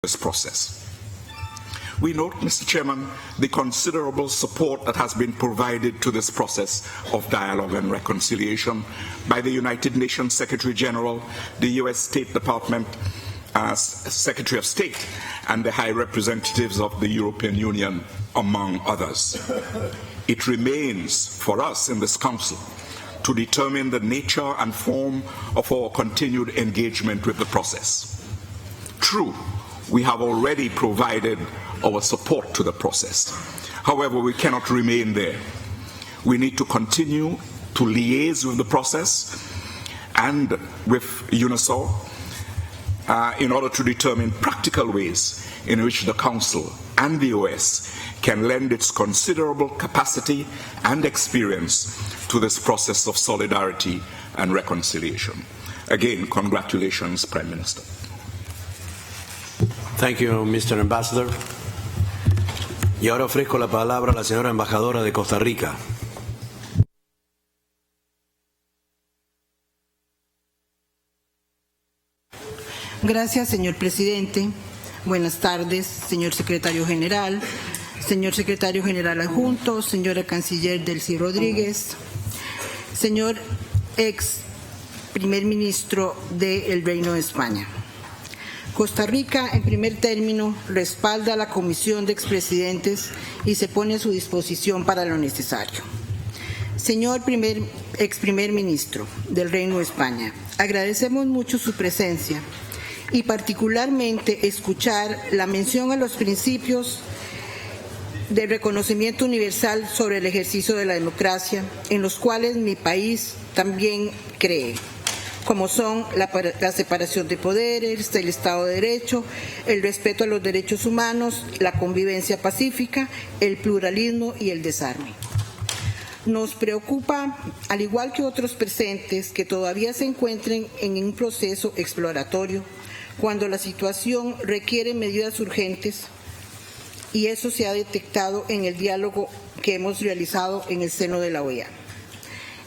this process. We note, Mr. Chairman, the considerable support that has been provided to this process of dialogue and reconciliation by the United Nations Secretary General, the U.S. State Department, Secretary of State, and the High Representatives of the European Union, among others. It remains for us in this Council to determine the nature and form of our continued engagement with the process. True, we have already provided our support to the process. However, we cannot remain there. We need to continue to liaise with the process and with UNOSOR in order to determine practical ways in which the Council and the OS can lend its considerable capacity and experience to this process of solidarity and reconciliation. Again, congratulations, Prime Minister. Thank you, Mr. Ambassador. Y ahora ofrezco la palabra a la señora embajadora de Costa Rica. Gracias, señor presidente. Buenas tardes, señor secretario general adjunto, señora canciller Delcy Rodríguez, señor ex primer ministro del Reino de España. Costa Rica, en primer término, respalda a la Comisión de Expresidentes y se pone a su disposición para lo necesario. Señor ex primer ministro del Reino de España, agradecemos mucho su presencia y particularmente escuchar la mención a los principios de reconocimiento universal sobre el ejercicio de la democracia, en los cuales mi país también cree, como son la separación de poderes, el Estado de Derecho, el respeto a los derechos humanos, la convivencia pacífica, el pluralismo y el desarme. Nos preocupa, al igual que otros presentes, que todavía se encuentren en un proceso exploratorio, cuando la situación requiere medidas urgentes, y eso se ha detectado en el diálogo que hemos realizado en el seno de la OEA.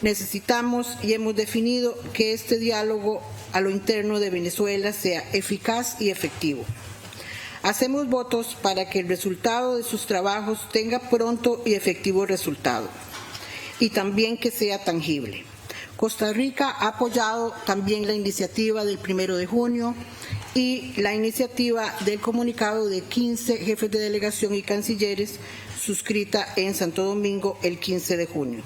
Necesitamos y hemos definido que este diálogo a lo interno de Venezuela sea eficaz y efectivo. Hacemos votos para que el resultado de sus trabajos tenga pronto y efectivo resultado y también que sea tangible. Costa Rica ha apoyado también la iniciativa del 1 de junio y la iniciativa del comunicado de 15 jefes de delegación y cancilleres suscrita en Santo Domingo el 15 de junio.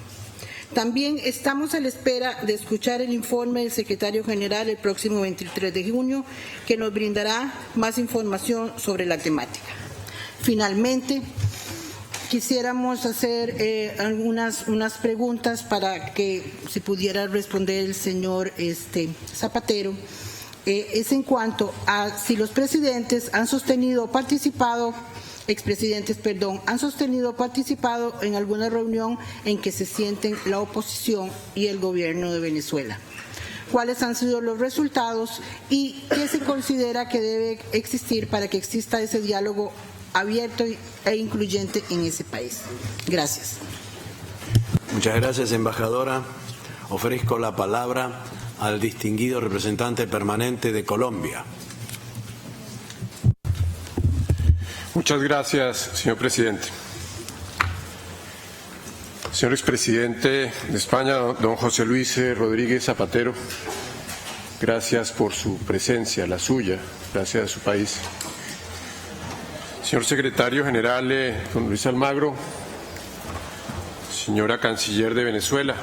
También estamos a la espera de escuchar el informe del secretario general el próximo 23 de junio, que nos brindará más información sobre la temática. Finalmente, quisiéramos hacer unas preguntas para que se pudiera responder el señor Zapatero. Es en cuanto a si los expresidentes han sostenido o participado en alguna reunión en que se sienten la oposición y el gobierno de Venezuela. ¿Cuáles han sido los resultados y qué se considera que debe existir para que exista ese diálogo abierto e incluyente en ese país? Gracias. Muchas gracias, embajadora. Ofrezco la palabra al distinguido representante permanente de Colombia. Muchas gracias, señor presidente. Señor expresidente de España, don José Luis Rodríguez Zapatero, gracias por su presencia, la suya, gracias a su país. Señor secretario general, don Luis Almagro, señora canciller de Venezuela,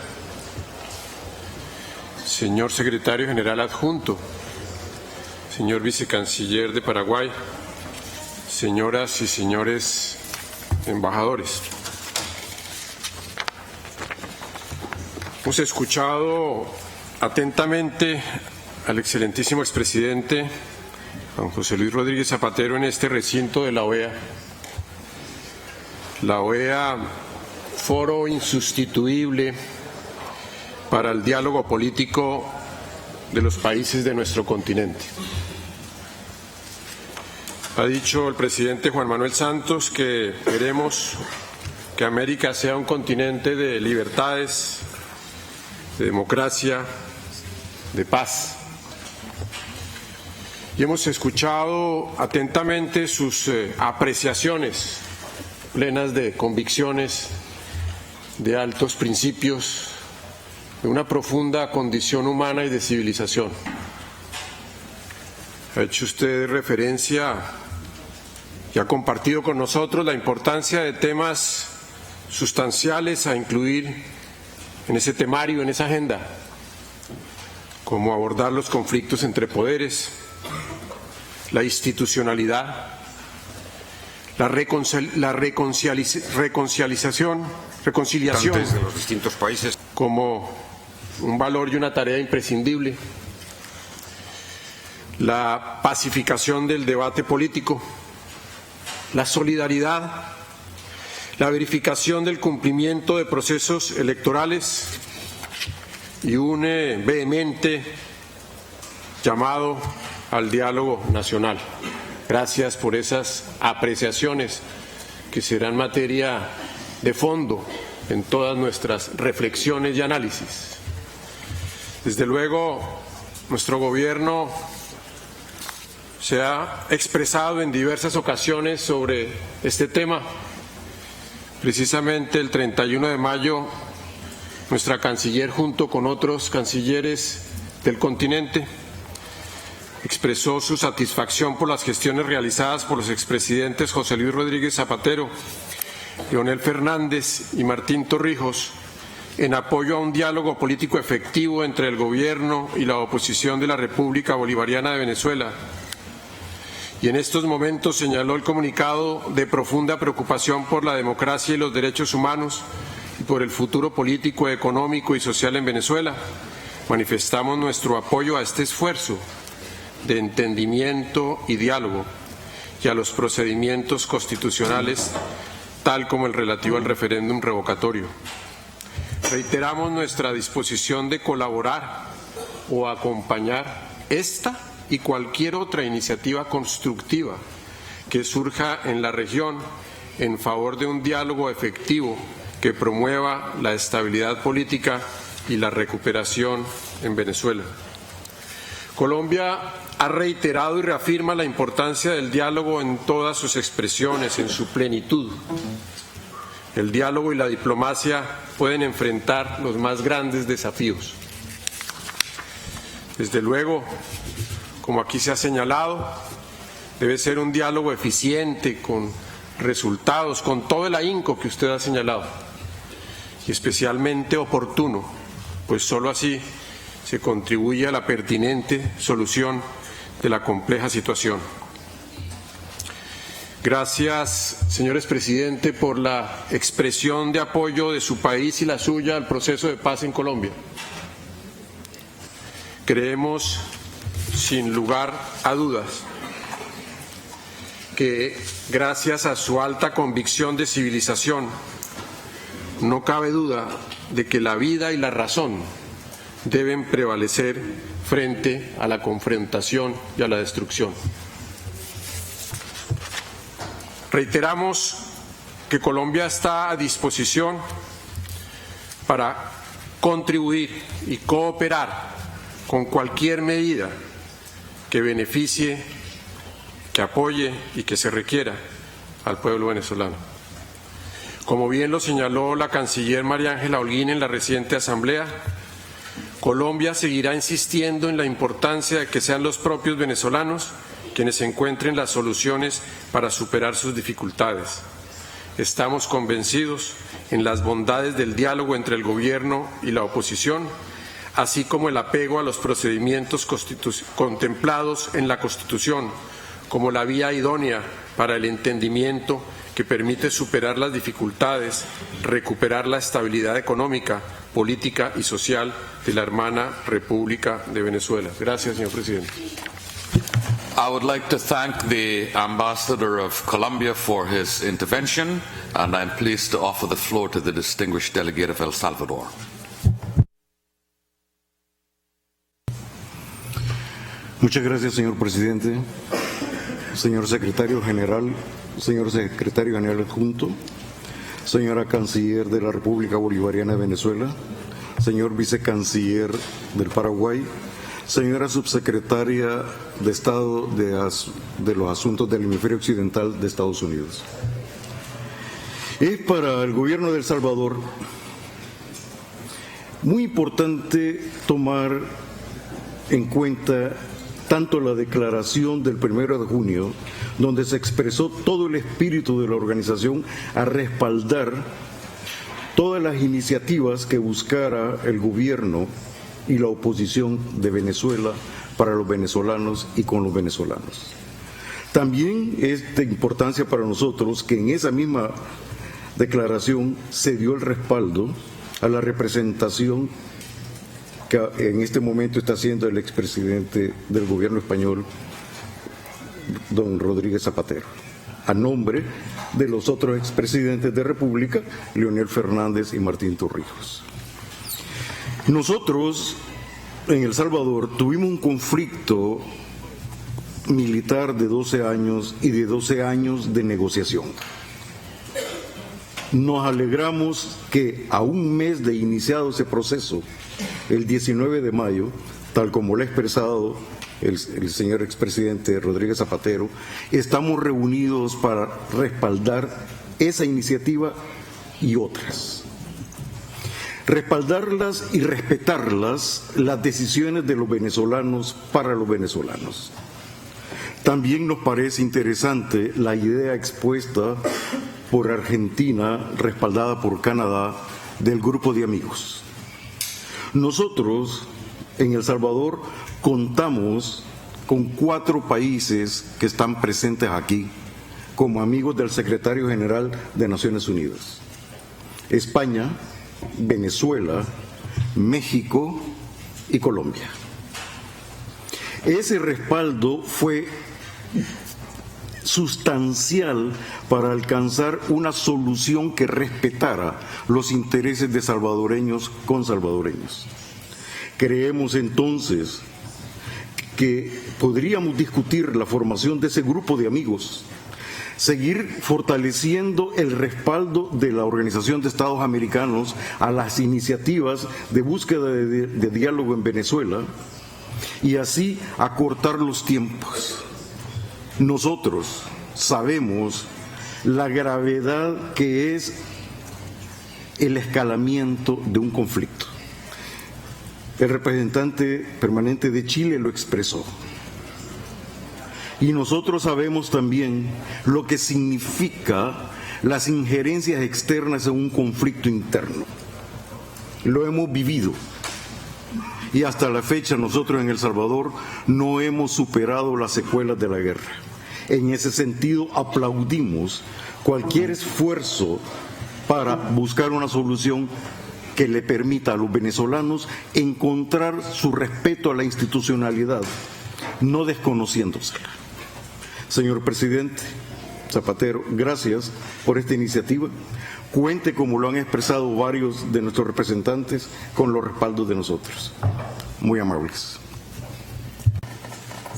señor secretario general adjunto, señor vicecanciller de Paraguay, señoras y señores embajadores. Hemos escuchado atentamente al excelentísimo expresidente don José Luis Rodríguez Zapatero en este recinto de la OEA. La OEA, foro insustituible para el diálogo político de los países de nuestro continente. Ha dicho el presidente Juan Manuel Santos que queremos que América sea un continente de libertades, de democracia, de paz. y hemos escuchado atentamente sus apreciaciones plenas de convicciones, de altos principios, de una profunda condición humana y de civilización. Ha hecho usted referencia y ha compartido con nosotros la importancia de temas sustanciales a incluir en ese temario, en esa agenda, como abordar los conflictos entre poderes, la institucionalidad, la reconciliación de los distintos países como un valor y una tarea imprescindible, la pacificación del debate político, la solidaridad, la verificación del cumplimiento de procesos electorales y un vehemente llamado al diálogo nacional. Gracias por esas apreciaciones que serán materia de fondo en todas nuestras reflexiones y análisis. Desde luego, nuestro gobierno se ha expresado en diversas ocasiones sobre este tema. Precisamente el 31 de mayo, nuestra canciller, junto con otros cancilleres del continente, expresó su satisfacción por las gestiones realizadas por los expresidentes José Luis Rodríguez Zapatero, Leonel Fernández y Martín Torrijos en apoyo a un diálogo político efectivo entre el gobierno y la oposición de la República Bolivariana de Venezuela. Y en estos momentos señaló el comunicado de profunda preocupación por la democracia y los derechos humanos y por el futuro político, económico y social en Venezuela. Manifestamos nuestro apoyo a este esfuerzo de entendimiento y diálogo y a los procedimientos constitucionales, tal como el relativo al referéndum revocatorio. Reiteramos nuestra disposición de colaborar o acompañar esta y cualquier otra iniciativa constructiva que surja en la región en favor de un diálogo efectivo que promueva la estabilidad política y la recuperación en Venezuela. Colombia ha reiterado y reafirma la importancia del diálogo en todas sus expresiones, en su plenitud. El diálogo y la diplomacia pueden enfrentar los más grandes desafíos. Desde luego, como aquí se ha señalado, debe ser un diálogo eficiente, con resultados, con todo el ahínco que usted ha señalado, y especialmente oportuno, pues solo así se contribuye a la pertinente solución de la compleja situación. Gracias, señores presidente, por la expresión de apoyo de su país y la suya al proceso de paz en Colombia. Creemos, sin lugar a dudas, que gracias a su alta convicción de civilización, no cabe duda de que la vida y la razón deben prevalecer frente a la confrontación y a la destrucción. Reiteramos que Colombia está a disposición para contribuir y cooperar con cualquier medida que beneficie, que apoye y que se requiera al pueblo venezolano. Como bien lo señaló la canciller María Ángela Holguín en la reciente asamblea, Colombia seguirá insistiendo en la importancia de que sean los propios venezolanos quienes encuentren las soluciones para superar sus dificultades. Estamos convencidos en las bondades del diálogo entre el gobierno y la oposición, así como el apego a los procedimientos contemplados en la Constitución, como la vía idónea para el entendimiento que permite superar las dificultades, recuperar la estabilidad económica, política y social de la hermana República de Venezuela. Gracias, señor presidente. I would like to thank the Ambassador of Colombia for his intervention, and I'm pleased to offer the floor to the distinguished delegate of El Salvador. Muchas gracias, señor presidente, señor secretario general adjunto, señora canciller de la República Bolivariana de Venezuela, señor vicecanciller del Paraguay, señora subsecretaria de Estado de los Asuntos del Hemisferio Occidental de Estados Unidos. Es para el gobierno de El Salvador muy importante tomar en cuenta tanto la declaración del 1 de junio, donde se expresó todo el espíritu de la organización a respaldar todas las iniciativas que buscara el gobierno y la oposición de Venezuela para los venezolanos y con los venezolanos. También es de importancia para nosotros que en esa misma declaración se dio el respaldo a la representación que en este momento está haciendo el expresidente del gobierno español, don Rodríguez Zapatero, a nombre de los otros expresidentes de República, Leonel Fernández y Martín Torrijos. Nosotros, en El Salvador, tuvimos un conflicto militar de 12 años y de 12 años de negociación. Nos alegramos que a un mes de iniciado ese proceso, el 19 de mayo, tal como lo ha expresado el señor expresidente Rodríguez Zapatero, estamos reunidos para respaldar esa iniciativa y otras. Respaldarlas y respetarlas, las decisiones de los venezolanos para los venezolanos. También nos parece interesante la idea expuesta por Argentina, respaldada por Canadá, del grupo de amigos. Nosotros, en El Salvador, contamos con 4 países que están presentes aquí como amigos del secretario general de Naciones Unidas: España, Venezuela, México y Colombia. Ese respaldo fue sustancial para alcanzar una solución que respetara los intereses de salvadoreños con salvadoreños. Creemos entonces que podríamos discutir la formación de ese grupo de amigos, seguir fortaleciendo el respaldo de la Organización de Estados Americanos a las iniciativas de búsqueda de diálogo en Venezuela y así acortar los tiempos. Nosotros sabemos la gravedad que es el escalamiento de un conflicto. El representante permanente de Chile lo expresó. Y nosotros sabemos también lo que significa las injerencias externas en un conflicto interno. Lo hemos vivido. Y hasta la fecha nosotros en El Salvador no hemos superado las secuelas de la guerra. En ese sentido aplaudimos cualquier esfuerzo para buscar una solución que le permita a los venezolanos encontrar su respeto a la institucionalidad, no desconociéndosela. Señor presidente Zapatero, gracias por esta iniciativa. Cuente, como lo han expresado varios de nuestros representantes, con los respaldos de nosotros. Muy amables.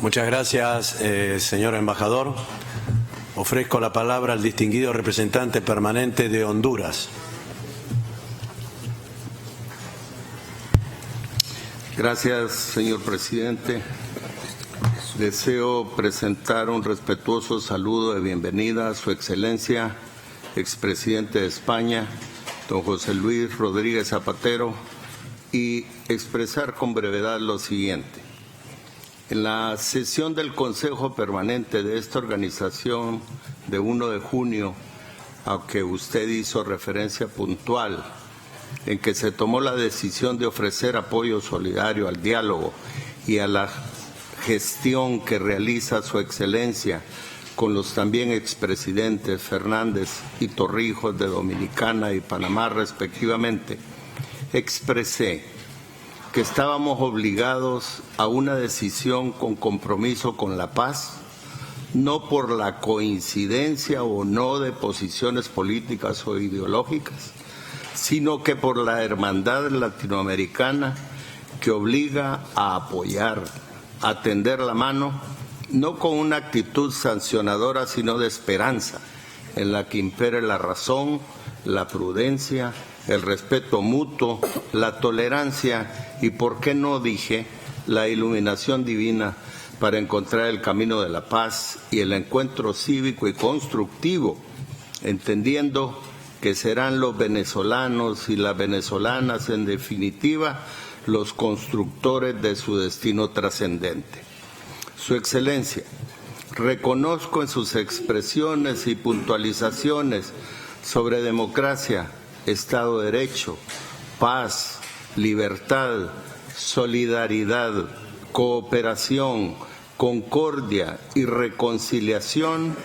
Muchas gracias, señor embajador. Ofrezco la palabra al distinguido representante permanente de Honduras. Gracias, señor presidente. Deseo presentar un respetuoso saludo de bienvenida a su excelencia, expresidente de España, don José Luis Rodríguez Zapatero, y expresar con brevedad lo siguiente. En la sesión del Consejo Permanente de esta organización de 1 de junio, a que usted hizo referencia puntual, en que se tomó la decisión de ofrecer apoyo solidario al diálogo y a la gestión que realiza su excelencia con los también expresidentes Fernández y Torrijos de Dominicana y Panamá respectivamente, expresé que estábamos obligados a una decisión con compromiso con la paz, no por la coincidencia o no de posiciones políticas o ideológicas, sino que por la hermandad latinoamericana que obliga a apoyar, a tender la mano, no con una actitud sancionadora, sino de esperanza, en la que impere la razón, la prudencia, el respeto mutuo, la tolerancia y, por qué no dije, la iluminación divina para encontrar el camino de la paz y el encuentro cívico y constructivo, entendiendo que serán los venezolanos y las venezolanas, en definitiva, los constructores de su destino trascendente. Su Excelencia, reconozco en sus expresiones y puntualizaciones sobre democracia, Estado de Derecho, paz, libertad, solidaridad, cooperación, concordia y reconciliación,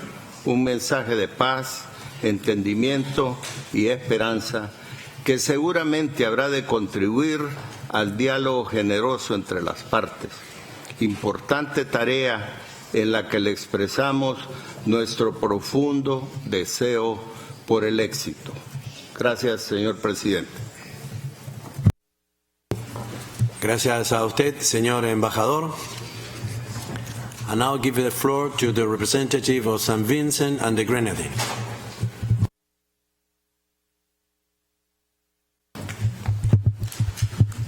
un mensaje de paz, entendimiento y esperanza que seguramente habrá de contribuir al diálogo generoso entre las partes. Importante tarea en la que le expresamos nuestro profundo deseo por el éxito. Gracias, señor presidente. Gracias a usted, señor embajador. I now give the floor to the representative of St. Vincent and the Grenadines.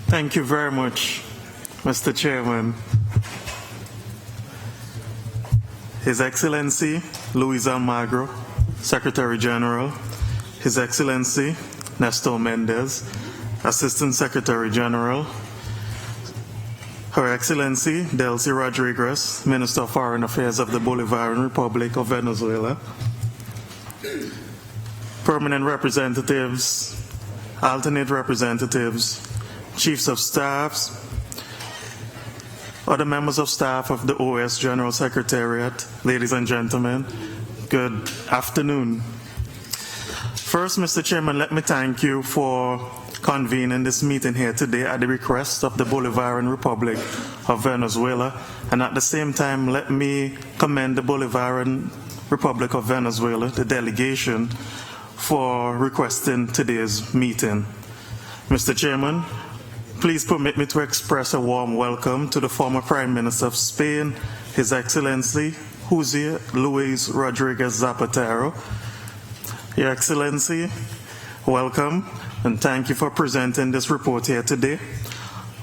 Thank you very much, Mr. Chairman. His Excellency Luis Almagro, Secretary General, His Excellency Nestor Mendez, Assistant Secretary General, Her Excellency Delcy Rodriguez, Minister of Foreign Affairs of the Bolivarian Republic of Venezuela, permanent representatives, alternate representatives, chiefs of staffs, other members of staff of the OAS General Secretariat, ladies and gentlemen, good afternoon. First, Mr. Chairman, let me thank you for convening this meeting here today at the request of the Bolivarian Republic of Venezuela, and at the same time, let me commend the Bolivarian Republic of Venezuela, the delegation, for requesting today's meeting. Mr. Chairman, please permit me to express a warm welcome to the former Prime Minister of Spain, His Excellency José Luis Rodríguez Zapatero. Your Excellency, welcome, and thank you for presenting this report here today.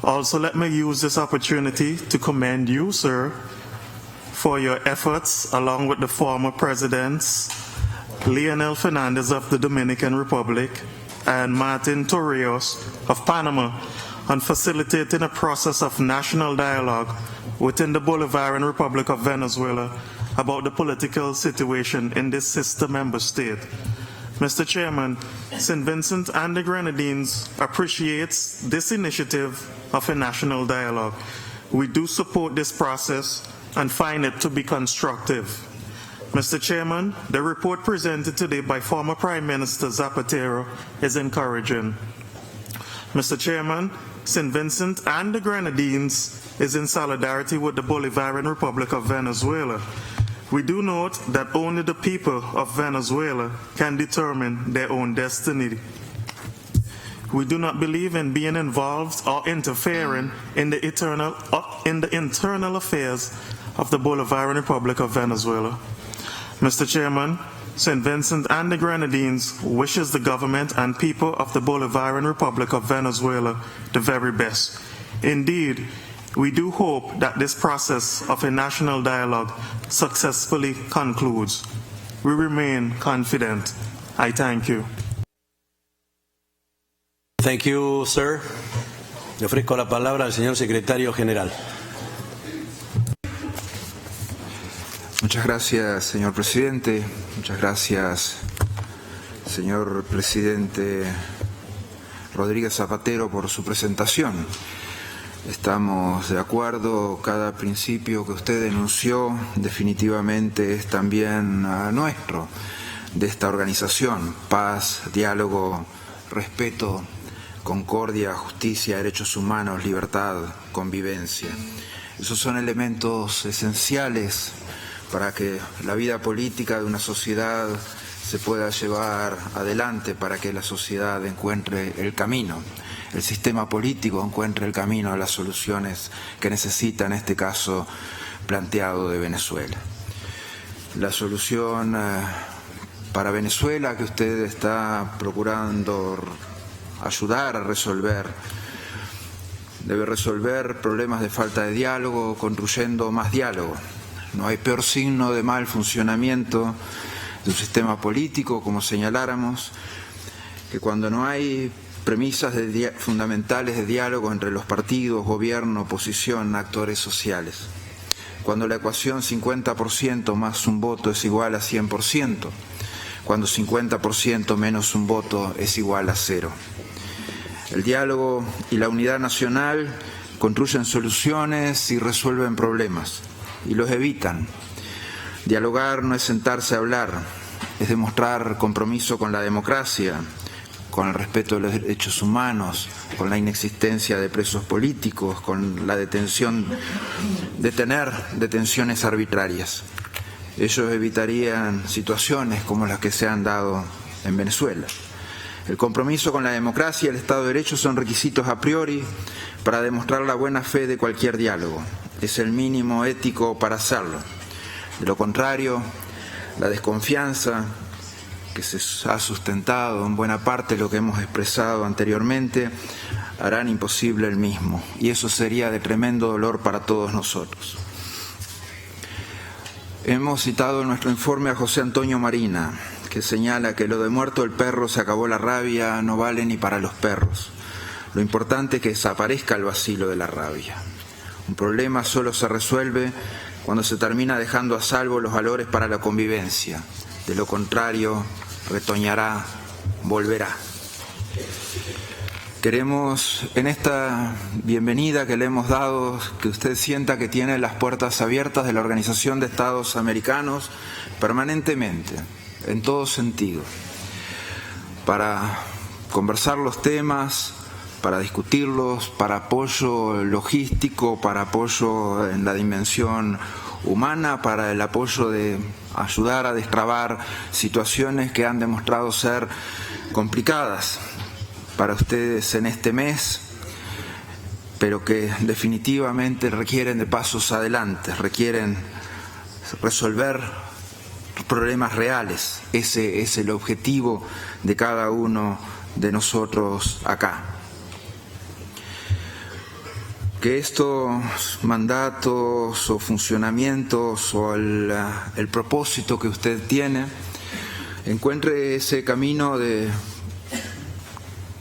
Also, let me use this opportunity to commend you, sir, for your efforts along with the former presidents, Leonel Fernandez of the Dominican Republic and Martin Torrijos of Panama, on facilitating a process of national dialogue within the Bolivarian Republic of Venezuela about the political situation in this sister member state. Mr. Chairman, St. Vincent and the Grenadines appreciates this initiative of a national dialogue. We do support this process and find it to be constructive. Mr. Chairman, the report presented today by former Prime Minister Zapatero is encouraging. Mr. Chairman, St. Vincent and the Grenadines is in solidarity with the Bolivarian Republic of Venezuela. We do note that only the people of Venezuela can determine their own destiny. We do not believe in being involved or interfering in the internal affairs of the Bolivarian Republic of Venezuela. Mr. Chairman, St. Vincent and the Grenadines wishes the government and people of the Bolivarian Republic of Venezuela the very best. Indeed, we do hope that this process of a national dialogue successfully concludes. We remain confident. I thank you. Thank you, sir. Le ofrezco la palabra al señor secretario general. Muchas gracias, señor presidente. Muchas gracias, señor presidente Rodríguez Zapatero, por su presentación. Estamos de acuerdo, cada principio que usted denunció definitivamente es también nuestro, de esta organización: paz, diálogo, respeto, concordia, justicia, derechos humanos, libertad, convivencia. Esos son elementos esenciales para que la vida política de una sociedad se pueda llevar adelante, para que la sociedad encuentre el camino, el sistema político encuentre el camino a las soluciones que necesita, en este caso planteado, de Venezuela. La solución para Venezuela que usted está procurando ayudar a resolver debe resolver problemas de falta de diálogo, construyendo más diálogo. No hay peor signo de mal funcionamiento de un sistema político, como señaláramos, que cuando no hay premisas fundamentales de diálogo entre los partidos, gobierno, oposición, actores sociales. Cuando la ecuación 50% más un voto es igual a 100%, cuando 50% menos un voto es igual a 0. El diálogo y la unidad nacional construyen soluciones y resuelven problemas, y los evitan. Dialogar no es sentarse a hablar, es demostrar compromiso con la democracia, con el respeto de los derechos humanos, con la inexistencia de presos políticos, con la detenciones arbitrarias. Ellos evitarían situaciones como las que se han dado en Venezuela. El compromiso con la democracia y el Estado de Derecho son requisitos a priori para demostrar la buena fe de cualquier diálogo. Es el mínimo ético para hacerlo. De lo contrario, la desconfianza que se ha sustentado en buena parte lo que hemos expresado anteriormente, harán imposible el mismo, y eso sería de tremendo dolor para todos nosotros. Hemos citado en nuestro informe a José Antonio Marina, que señala que lo de muerto el perro se acabó la rabia no vale ni para los perros. Lo importante es que desaparezca el vacilo de la rabia. Un problema solo se resuelve cuando se termina dejando a salvo los valores para la convivencia. De lo contrario, retoñará, volverá. Queremos, en esta bienvenida que le hemos dado, que usted sienta que tiene las puertas abiertas de la Organización de Estados Americanos permanentemente, en todo sentido, para conversar los temas, para discutirlos, para apoyo logístico, para apoyo en la dimensión humana, para el apoyo de ayudar a destrabar situaciones que han demostrado ser complicadas para ustedes en este mes, pero que definitivamente requieren de pasos adelante, requieren resolver problemas reales. Ese es el objetivo de cada uno de nosotros acá. Que estos mandatos o funcionamientos o el propósito que usted tiene encuentre ese camino de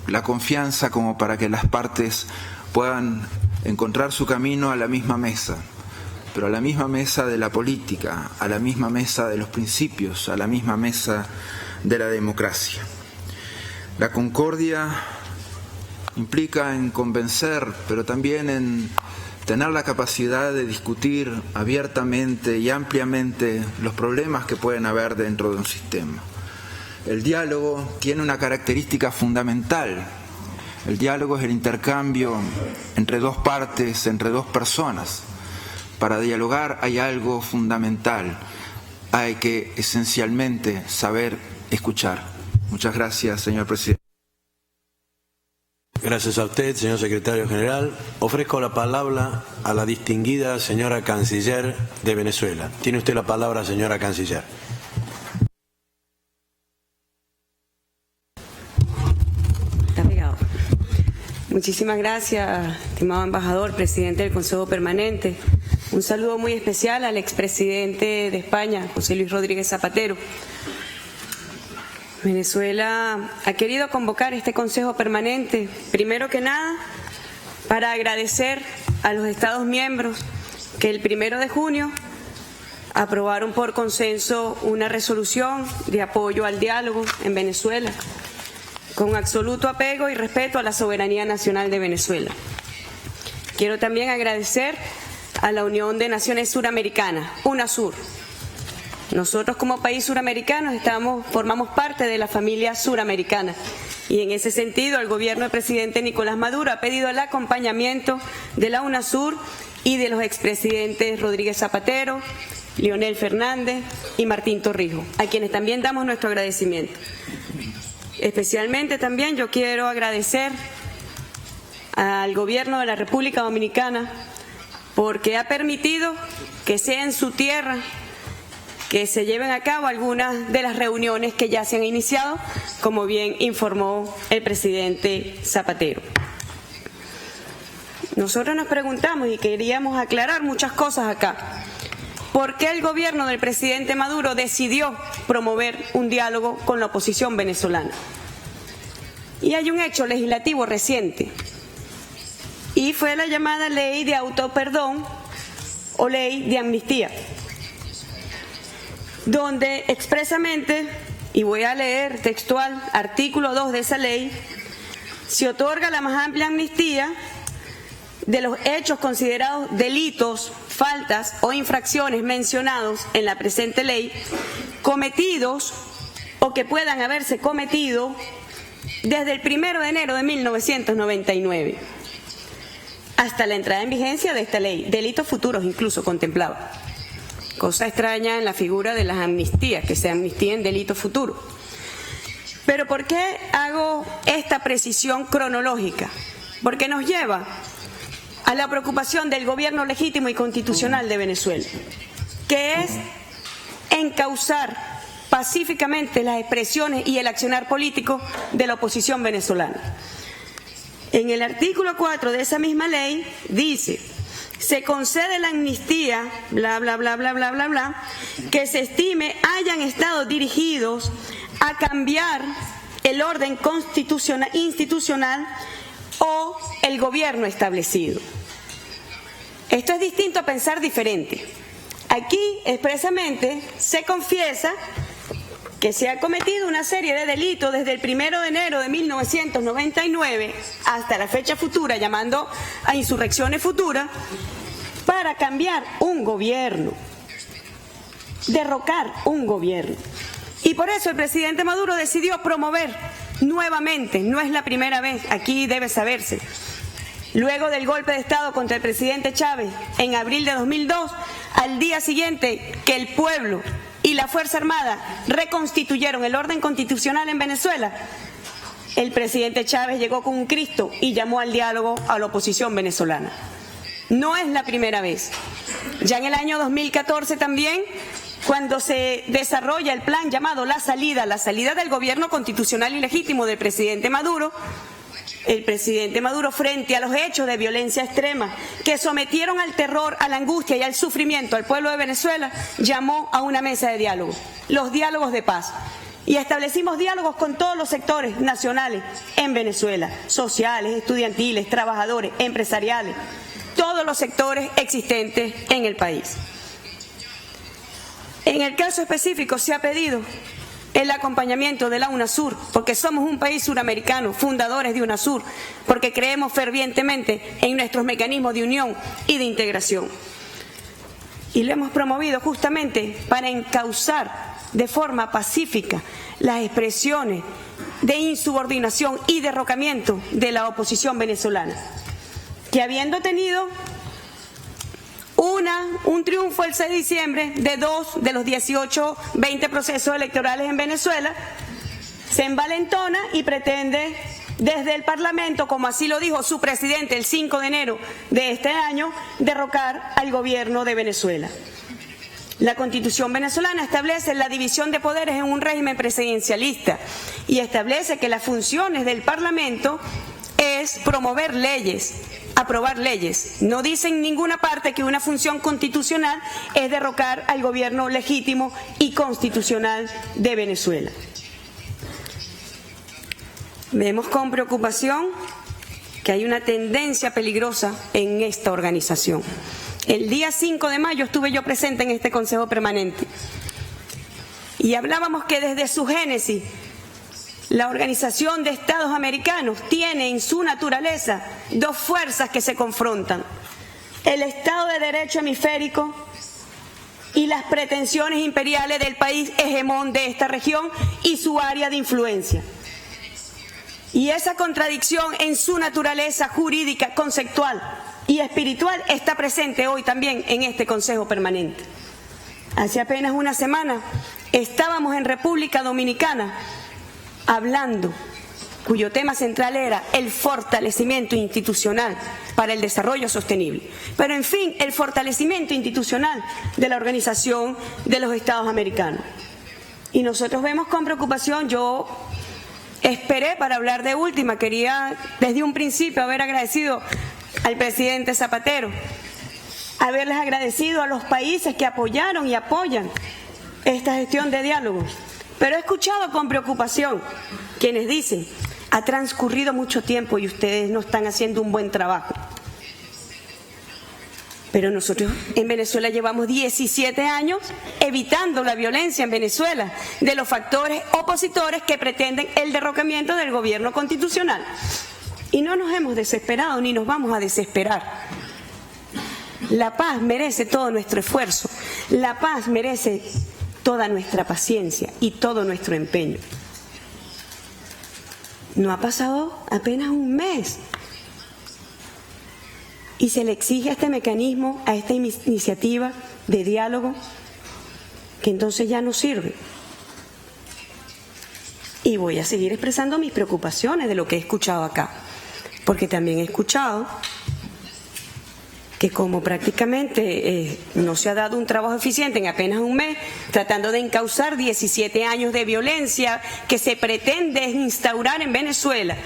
la confianza como para que las partes puedan encontrar su camino a la misma mesa, pero a la misma mesa de la política, a la misma mesa de los principios, a la misma mesa de la democracia. La concordia implica en convencer, pero también en tener la capacidad de discutir abiertamente y ampliamente los problemas que pueden haber dentro de un sistema. El diálogo tiene una característica fundamental. El diálogo es el intercambio entre dos partes, entre dos personas. Para dialogar hay algo fundamental. Hay que esencialmente saber escuchar. Muchas gracias, señor presidente. Gracias a usted, señor secretario general. Ofrezco la palabra a la distinguida señora canciller de Venezuela. Tiene usted la palabra, señora canciller. Muchísimas gracias, estimado embajador, presidente del Consejo Permanente. Un saludo muy especial al expresidente de España, José Luis Rodríguez Zapatero. Venezuela ha querido convocar este Consejo Permanente, primero que nada, para agradecer a los Estados miembros que el 1 de junio aprobaron por consenso una resolución de apoyo al diálogo en Venezuela, con absoluto apego y respeto a la soberanía nacional de Venezuela. Quiero también agradecer a la Unión de Naciones Suramericanas, UNASUR. Nosotros como país suramericano formamos parte de la familia suramericana y en ese sentido el gobierno del presidente Nicolás Maduro ha pedido el acompañamiento de la UNASUR y de los expresidentes Rodríguez Zapatero, Leonel Fernández y Martín Torrijos, a quienes también damos nuestro agradecimiento. Especialmente también yo quiero agradecer al gobierno de la República Dominicana porque ha permitido que sea en su tierra que se lleven a cabo algunas de las reuniones que ya se han iniciado, como bien informó el presidente Zapatero. nosotros nos preguntamos y queríamos aclarar muchas cosas acá. ¿Por qué el gobierno del presidente Maduro decidió promover un diálogo con la oposición venezolana? Y hay un hecho legislativo reciente, y fue la llamada ley de autoperdón o ley de amnistía, donde expresamente, y voy a leer textual, artículo 2 de esa ley, se otorga la más amplia amnistía de los hechos considerados delitos, faltas o infracciones mencionados en la presente ley, cometidos o que puedan haberse cometido desde el 1 de enero de 1999 hasta la entrada en vigencia de esta ley, delitos futuros incluso contemplaba. Cosa extraña en la figura de las amnistías, que se amnistíen delitos futuros. Pero ¿por qué hago esta precisión cronológica? Porque nos lleva a la preocupación del gobierno legítimo y constitucional de Venezuela, que es encauzar pacíficamente las expresiones y el accionar político de la oposición venezolana. En el artículo 4 de esa misma ley dice: se concede la amnistía, bla, bla, bla, bla, bla, bla, bla, que se estime hayan estado dirigidos a cambiar el orden institucional o el gobierno establecido. Esto es distinto a pensar diferente. Aquí expresamente se confiesa que se ha cometido una serie de delitos desde el 1 de enero de 1999 hasta la fecha futura, llamando a insurrecciones futuras, para cambiar un gobierno, derrocar un gobierno. Y por eso el presidente Maduro decidió promover nuevamente, no es la primera vez, aquí debe saberse, luego del golpe de Estado contra el presidente Chávez en abril de 2002, al día siguiente que el pueblo y la Fuerza Armada reconstituyeron el orden constitucional en Venezuela, el presidente Chávez llegó con un Cristo y llamó al diálogo a la oposición venezolana. No es la primera vez. Ya en el año 2014 también, cuando se desarrolla el plan llamado La Salida del gobierno constitucional y legítimo del presidente Maduro, el presidente Maduro, frente a los hechos de violencia extrema que sometieron al terror, a la angustia y al sufrimiento al pueblo de Venezuela, llamó a una mesa de diálogo, los diálogos de paz. Y establecimos diálogos con todos los sectores nacionales en Venezuela, sociales, estudiantiles, trabajadores, empresariales, todos los sectores existentes en el país. En el caso específico se ha pedido el acompañamiento de la UNASUR, porque somos un país suramericano, fundadores de UNASUR, porque creemos fervientemente en nuestros mecanismos de unión y de integración. Y lo hemos promovido justamente para encauzar de forma pacífica las expresiones de insubordinación y derrocamiento de la oposición venezolana, que habiendo tenido un triunfo el 6 de diciembre de 2 de los 20 procesos electorales en Venezuela, se envalentona y pretende desde el Parlamento, como así lo dijo su presidente el 5 de enero de este año, derrocar al gobierno de Venezuela. La Constitución venezolana establece la división de poderes en un régimen presidencialista y establece que las funciones del Parlamento es promover leyes, aprobar leyes. No dice en ninguna parte que una función constitucional es derrocar al gobierno legítimo y constitucional de Venezuela. Vemos con preocupación que hay una tendencia peligrosa en esta organización. El día 5 de mayo estuve yo presente en este Consejo Permanente y hablábamos que desde su génesis la Organización de Estados Americanos tiene en su naturaleza dos fuerzas que se confrontan: el Estado de Derecho hemisférico y las pretensiones imperiales del país hegemón de esta región y su área de influencia. Y esa contradicción en su naturaleza jurídica, conceptual y espiritual está presente hoy también en este Consejo Permanente. Hace apenas una semana estábamos en República Dominicana hablando, cuyo tema central era el fortalecimiento institucional para el desarrollo sostenible. Pero en fin, el fortalecimiento institucional de la Organización de los Estados Americanos. Y nosotros vemos con preocupación, yo esperé para hablar de última, quería desde un principio haber agradecido al presidente Zapatero, haberles agradecido a los países que apoyaron y apoyan esta gestión de diálogo. Pero he escuchado con preocupación quienes dicen, ha transcurrido mucho tiempo y ustedes no están haciendo un buen trabajo. Pero nosotros en Venezuela llevamos 17 años evitando la violencia en Venezuela de los factores opositores que pretenden el derrocamiento del gobierno constitucional. Y no nos hemos desesperado ni nos vamos a desesperar. La paz merece todo nuestro esfuerzo. La paz merece toda nuestra paciencia y todo nuestro empeño. No ha pasado apenas un mes y se le exige a este mecanismo, a esta iniciativa de diálogo, que entonces ya no sirve. Y voy a seguir expresando mis preocupaciones de lo que he escuchado acá, porque también he escuchado que como prácticamente no se ha dado un trabajo eficiente en apenas un mes, tratando de encauzar 17 años de violencia que se pretende instaurar en Venezuela,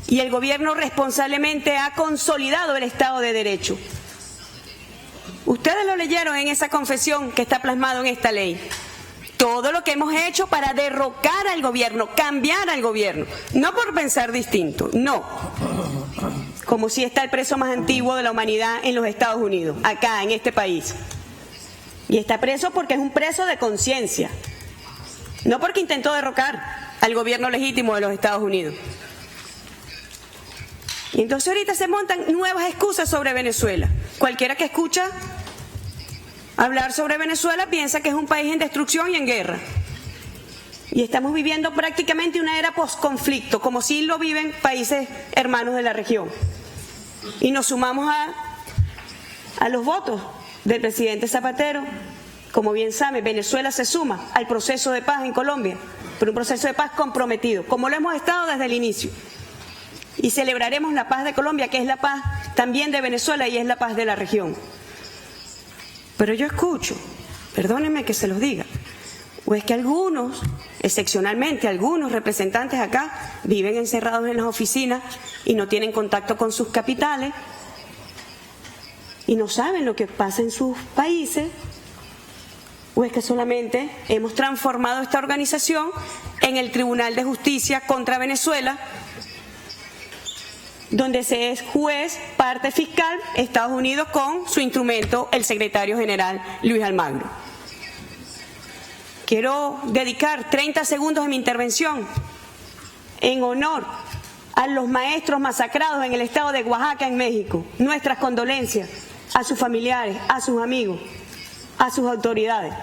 y el gobierno responsablemente ha consolidado el Estado de Derecho. Ustedes lo leyeron en esa confesión que está plasmado en esta ley. Todo lo que hemos hecho para derrocar al gobierno, cambiar al gobierno, no por pensar distinto, no. Como si está el preso más antiguo de la humanidad en los Estados Unidos, acá en este país. Y está preso porque es un preso de conciencia, no porque intentó derrocar al gobierno legítimo de los Estados Unidos. Y entonces ahorita se montan nuevas excusas sobre Venezuela. Cualquiera que escucha hablar sobre Venezuela piensa que es un país en destrucción y en guerra. Y estamos viviendo prácticamente una era posconflicto, como si lo viven países hermanos de la región. Y nos sumamos a los votos del presidente Zapatero. Como bien sabe, Venezuela se suma al proceso de paz en Colombia, pero un proceso de paz comprometido, como lo hemos estado desde el inicio. Y celebraremos la paz de Colombia, que es la paz también de Venezuela y es la paz de la región. Pero yo escucho, perdónenme que se los diga, o es que algunos, excepcionalmente algunos representantes acá, viven encerrados en las oficinas y no tienen contacto con sus capitales y no saben lo que pasa en sus países, o es que solamente hemos transformado esta organización en el Tribunal de Justicia contra Venezuela, donde se es juez, parte fiscal, Estados Unidos con su instrumento, el secretario general Luis Almagro. Quiero dedicar 30 segundos de mi intervención en honor a los maestros masacrados en el estado de Oaxaca, en México. Nuestras condolencias a sus familiares, a sus amigos, a sus autoridades.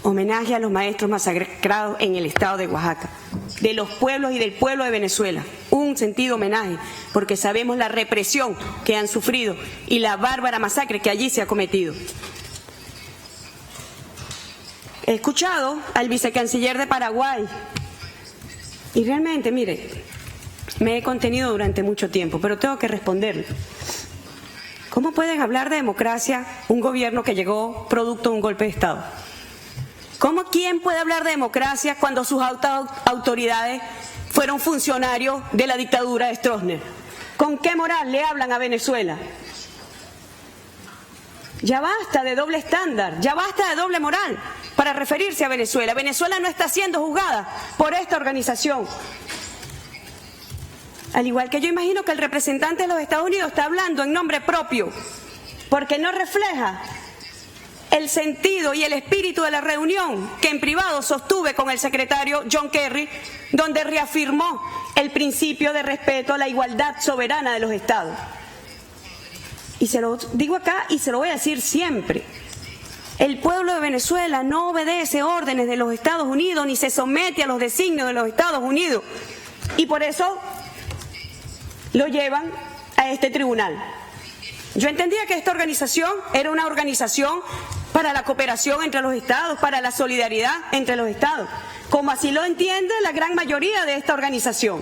Homenaje a los maestros masacrados en el estado de Oaxaca, de los pueblos y del pueblo de Venezuela. Un sentido homenaje, porque sabemos la represión que han sufrido y la bárbara masacre que allí se ha cometido. He escuchado al vicecanciller de Paraguay y realmente, mire, me he contenido durante mucho tiempo, pero tengo que responderle. ¿Cómo pueden hablar de democracia un gobierno que llegó producto de un golpe de Estado? ¿Quién puede hablar de democracia cuando sus autoridades fueron funcionarios de la dictadura de Stroessner? ¿Con qué moral le hablan a Venezuela? Ya basta de doble estándar, ya basta de doble moral para referirse a Venezuela. Venezuela no está siendo juzgada por esta organización. Al igual que yo imagino que el representante de los Estados Unidos está hablando en nombre propio, porque no refleja el sentido y el espíritu de la reunión que en privado sostuve con el secretario John Kerry, donde reafirmó el principio de respeto a la igualdad soberana de los Estados. Y se lo digo acá y se lo voy a decir siempre. El pueblo de Venezuela no obedece órdenes de los Estados Unidos ni se somete a los designios de los Estados Unidos. Y por eso lo llevan a este tribunal. Yo entendía que esta organización era una organización para la cooperación entre los estados, para la solidaridad entre los estados, como así lo entiende la gran mayoría de esta organización,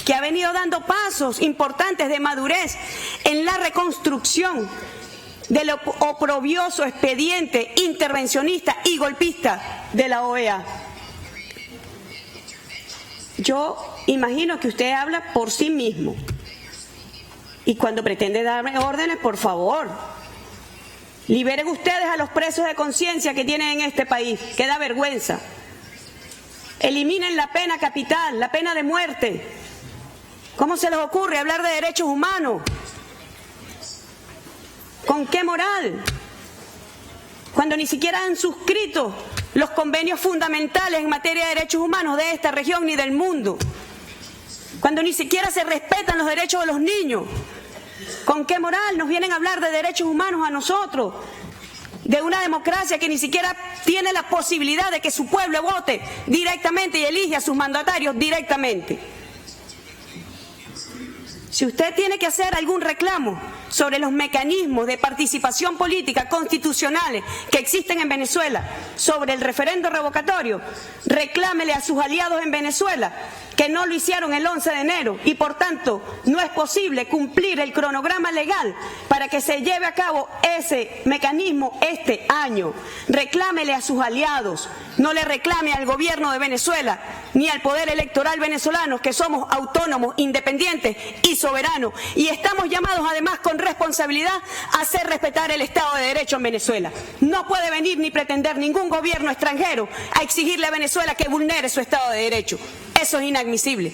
que ha venido dando pasos importantes de madurez en la reconstrucción del oprobioso expediente intervencionista y golpista de la OEA. Yo imagino que usted habla por sí mismo. Y cuando pretende darme órdenes, por favor, liberen ustedes a los presos de conciencia que tienen en este país, que da vergüenza. Eliminen la pena capital, la pena de muerte. ¿Cómo se les ocurre hablar de derechos humanos? ¿Con qué moral? Cuando ni siquiera han suscrito los convenios fundamentales en materia de derechos humanos de esta región ni del mundo. Cuando ni siquiera se respetan los derechos de los niños. ¿Con qué moral nos vienen a hablar de derechos humanos a nosotros? De una democracia que ni siquiera tiene la posibilidad de que su pueblo vote directamente y elige a sus mandatarios directamente. Si usted tiene que hacer algún reclamo sobre los mecanismos de participación política constitucionales que existen en Venezuela, sobre el referendo revocatorio, reclámele a sus aliados en Venezuela que no lo hicieron el 11 de enero y por tanto no es posible cumplir el cronograma legal para que se lleve a cabo ese mecanismo este año. Reclámele a sus aliados, no le reclame al gobierno de Venezuela ni al poder electoral venezolano, que somos autónomos, independientes y soberanos, y estamos llamados además con responsabilidad a hacer respetar el Estado de Derecho en Venezuela. No puede venir ni pretender ningún gobierno extranjero a exigirle a Venezuela que vulnere su Estado de Derecho. Eso es inadmisible.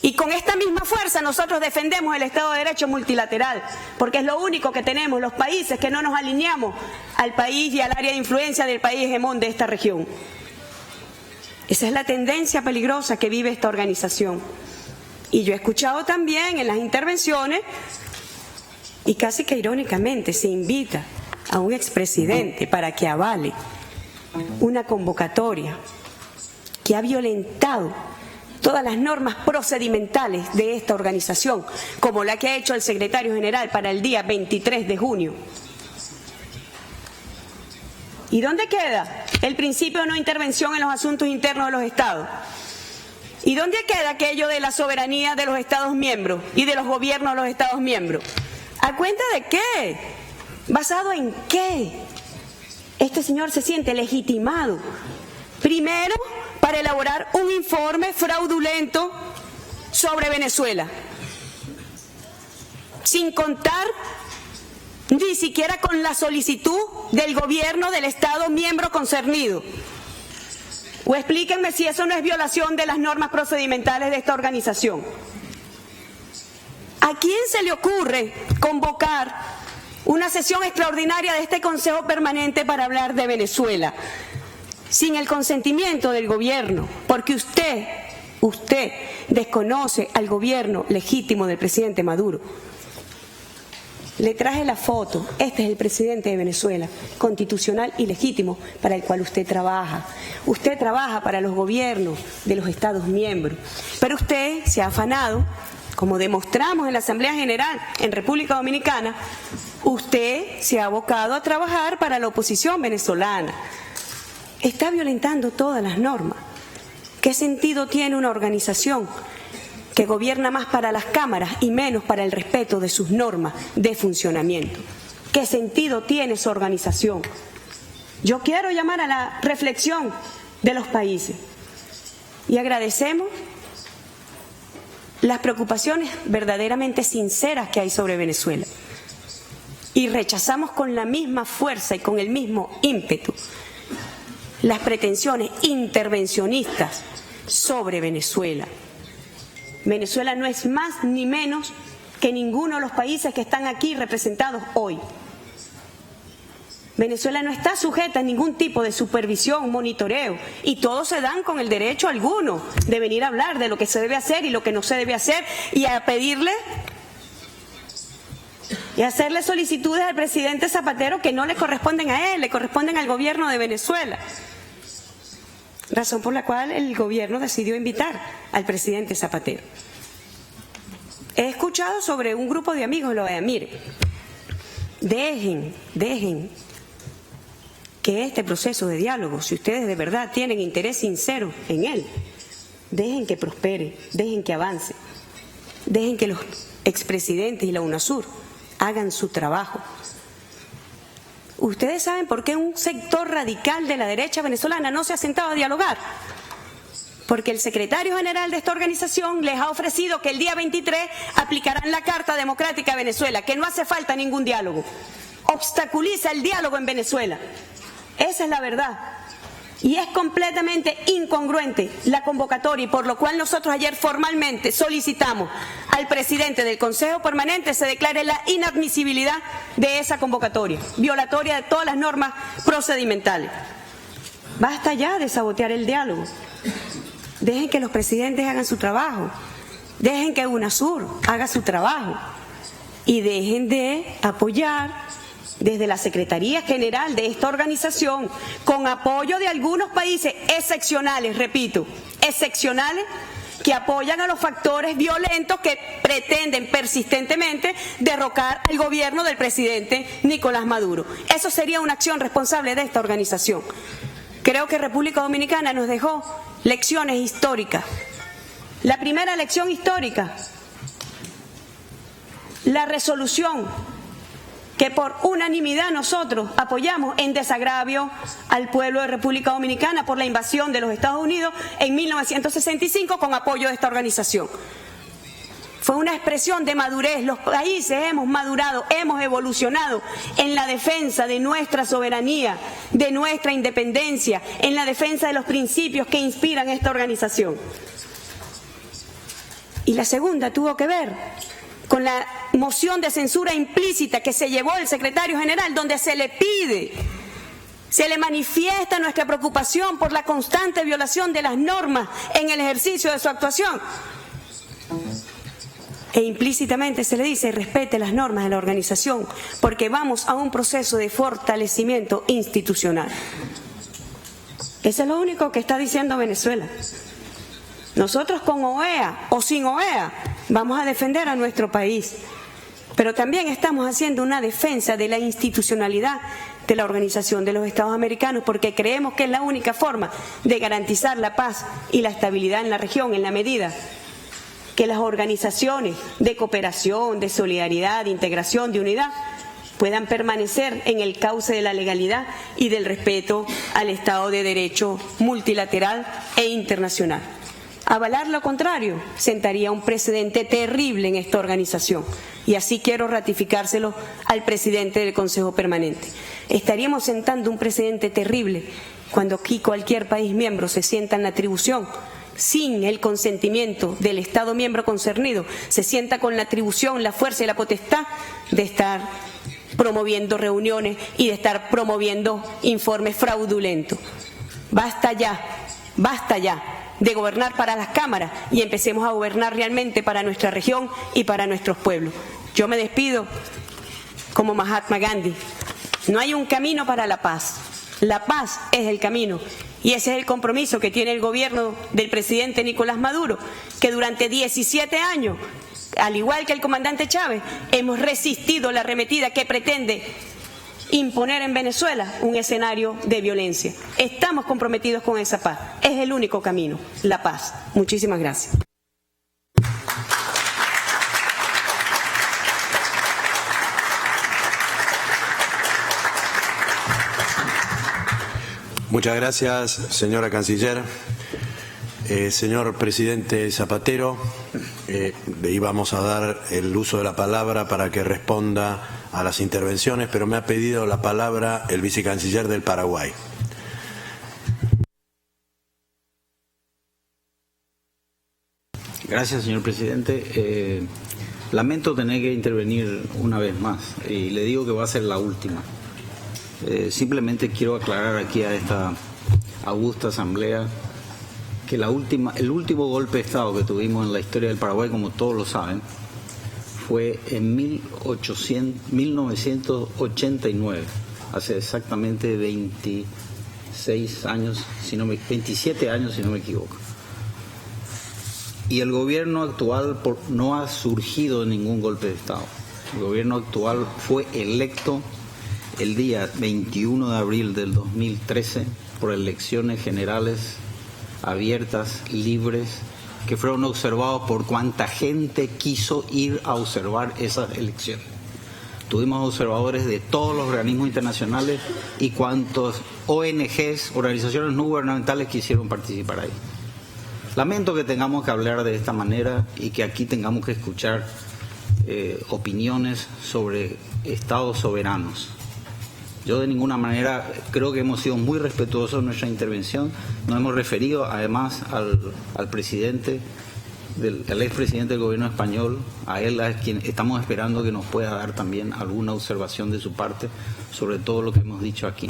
Y con esta misma fuerza nosotros defendemos el Estado de Derecho multilateral, porque es lo único que tenemos los países que no nos alineamos al país y al área de influencia del país hegemón de esta región. Esa es la tendencia peligrosa que vive esta organización. Y yo he escuchado también en las intervenciones, y casi que irónicamente se invita a un expresidente para que avale una convocatoria que ha violentado todas las normas procedimentales de esta organización, como la que ha hecho el secretario general para el día 23 de junio. ¿Y dónde queda el principio de no intervención en los asuntos internos de los estados? ¿Y dónde queda aquello de la soberanía de los estados miembros y de los gobiernos de los estados miembros? ¿A cuenta de qué? ¿Basado en qué? Este señor se siente legitimado, primero, para elaborar un informe fraudulento sobre Venezuela, sin contar ni siquiera con la solicitud del gobierno del Estado miembro concernido. O explíquenme si eso no es violación de las normas procedimentales de esta organización. ¿A quién se le ocurre convocar una sesión extraordinaria de este Consejo Permanente para hablar de Venezuela sin el consentimiento del gobierno? Porque usted desconoce al gobierno legítimo del presidente Maduro. Le traje la foto. Este es el presidente de Venezuela, constitucional y legítimo, para el cual usted trabaja. Usted trabaja para los gobiernos de los Estados miembros. Pero usted se ha afanado, como demostramos en la Asamblea General en República Dominicana, usted se ha abocado a trabajar para la oposición venezolana. Está violentando todas las normas. ¿Qué sentido tiene una organización que gobierna más para las cámaras y menos para el respeto de sus normas de funcionamiento? ¿Qué sentido tiene su organización? Yo quiero llamar a la reflexión de los países y agradecemos las preocupaciones verdaderamente sinceras que hay sobre Venezuela y rechazamos con la misma fuerza y con el mismo ímpetu las pretensiones intervencionistas sobre Venezuela. Venezuela no es más ni menos que ninguno de los países que están aquí representados hoy. Venezuela no está sujeta a ningún tipo de supervisión, monitoreo, y todos se dan con el derecho alguno de venir a hablar de lo que se debe hacer y lo que no se debe hacer y a pedirle y hacerle solicitudes al presidente Zapatero que no le corresponden a él, le corresponden al gobierno de Venezuela. Razón por la cual el gobierno decidió invitar al presidente Zapatero. He escuchado sobre un grupo de amigos, mire, dejen que este proceso de diálogo, si ustedes de verdad tienen interés sincero en él, dejen que prospere, dejen que avance, dejen que los expresidentes y la UNASUR hagan su trabajo. ¿Ustedes saben por qué un sector radical de la derecha venezolana no se ha sentado a dialogar? Porque el secretario general de esta organización les ha ofrecido que el día 23 aplicarán la Carta Democrática a Venezuela, que no hace falta ningún diálogo. Obstaculiza el diálogo en Venezuela. Esa es la verdad. Y es completamente incongruente la convocatoria, y por lo cual nosotros ayer formalmente solicitamos al presidente del Consejo Permanente se declare la inadmisibilidad de esa convocatoria, violatoria de todas las normas procedimentales. Basta ya de sabotear el diálogo. Dejen que los presidentes hagan su trabajo, dejen que UNASUR haga su trabajo y dejen de apoyar desde la Secretaría General de esta organización, con apoyo de algunos países excepcionales, repito, excepcionales, que apoyan a los factores violentos que pretenden persistentemente derrocar al gobierno del presidente Nicolás Maduro. Eso sería una acción responsable de esta organización. Creo que República Dominicana nos dejó lecciones históricas. La primera lección histórica, la resolución que por unanimidad nosotros apoyamos en desagravio al pueblo de República Dominicana por la invasión de los Estados Unidos en 1965 con apoyo de esta organización. Fue una expresión de madurez. Los países hemos madurado, hemos evolucionado en la defensa de nuestra soberanía, de nuestra independencia, en la defensa de los principios que inspiran esta organización. Y la segunda tuvo que ver con la moción de censura implícita que se llevó el secretario general, donde se le pide, se le manifiesta nuestra preocupación por la constante violación de las normas en el ejercicio de su actuación. E implícitamente se le dice respete las normas de la organización porque vamos a un proceso de fortalecimiento institucional. Eso es lo único que está diciendo Venezuela. Nosotros con OEA o sin OEA vamos a defender a nuestro país, pero también estamos haciendo una defensa de la institucionalidad de la Organización de los Estados Americanos porque creemos que es la única forma de garantizar la paz y la estabilidad en la región en la medida que las organizaciones de cooperación, de solidaridad, de integración, de unidad puedan permanecer en el cauce de la legalidad y del respeto al Estado de Derecho multilateral e internacional. Avalar lo contrario sentaría un precedente terrible en esta organización y así quiero ratificárselo al presidente del Consejo Permanente. Estaríamos sentando un precedente terrible cuando aquí cualquier país miembro se sienta en la atribución sin el consentimiento del Estado miembro concernido, se sienta con la atribución, la fuerza y la potestad de estar promoviendo reuniones y de estar promoviendo informes fraudulentos. Basta ya de gobernar para las cámaras y empecemos a gobernar realmente para nuestra región y para nuestros pueblos. Yo me despido como Mahatma Gandhi. No hay un camino para la paz. La paz es el camino. Y ese es el compromiso que tiene el gobierno del presidente Nicolás Maduro, que durante 17 años, al igual que el comandante Chávez, hemos resistido la arremetida que pretende imponer en Venezuela un escenario de violencia. Estamos comprometidos con esa paz. Es el único camino, la paz. Muchísimas gracias. Muchas gracias, señora canciller. Señor presidente Zapatero, le íbamos a dar el uso de la palabra para que responda a las intervenciones, pero me ha pedido la palabra el vicecanciller del Paraguay. Gracias, señor presidente. Lamento tener que intervenir una vez más y le digo que va a ser la última. Simplemente quiero aclarar aquí a esta augusta asamblea que el último golpe de Estado que tuvimos en la historia del Paraguay, como todos lo saben, fue en 1989, hace exactamente 27 años, si no me equivoco. Y el gobierno actual no ha surgido de ningún golpe de Estado. El gobierno actual fue electo el día 21 de abril del 2013 por elecciones generales abiertas, libres, que fueron observados por cuanta gente quiso ir a observar esas elecciones. Tuvimos observadores de todos los organismos internacionales y cuantos ONGs, organizaciones no gubernamentales, quisieron participar ahí. Lamento que tengamos que hablar de esta manera y que aquí tengamos que escuchar opiniones sobre estados soberanos. Yo de ninguna manera creo que hemos sido muy respetuosos en nuestra intervención. Nos hemos referido además al presidente, al expresidente del gobierno español. A él es quien estamos esperando que nos pueda dar también alguna observación de su parte sobre todo lo que hemos dicho aquí.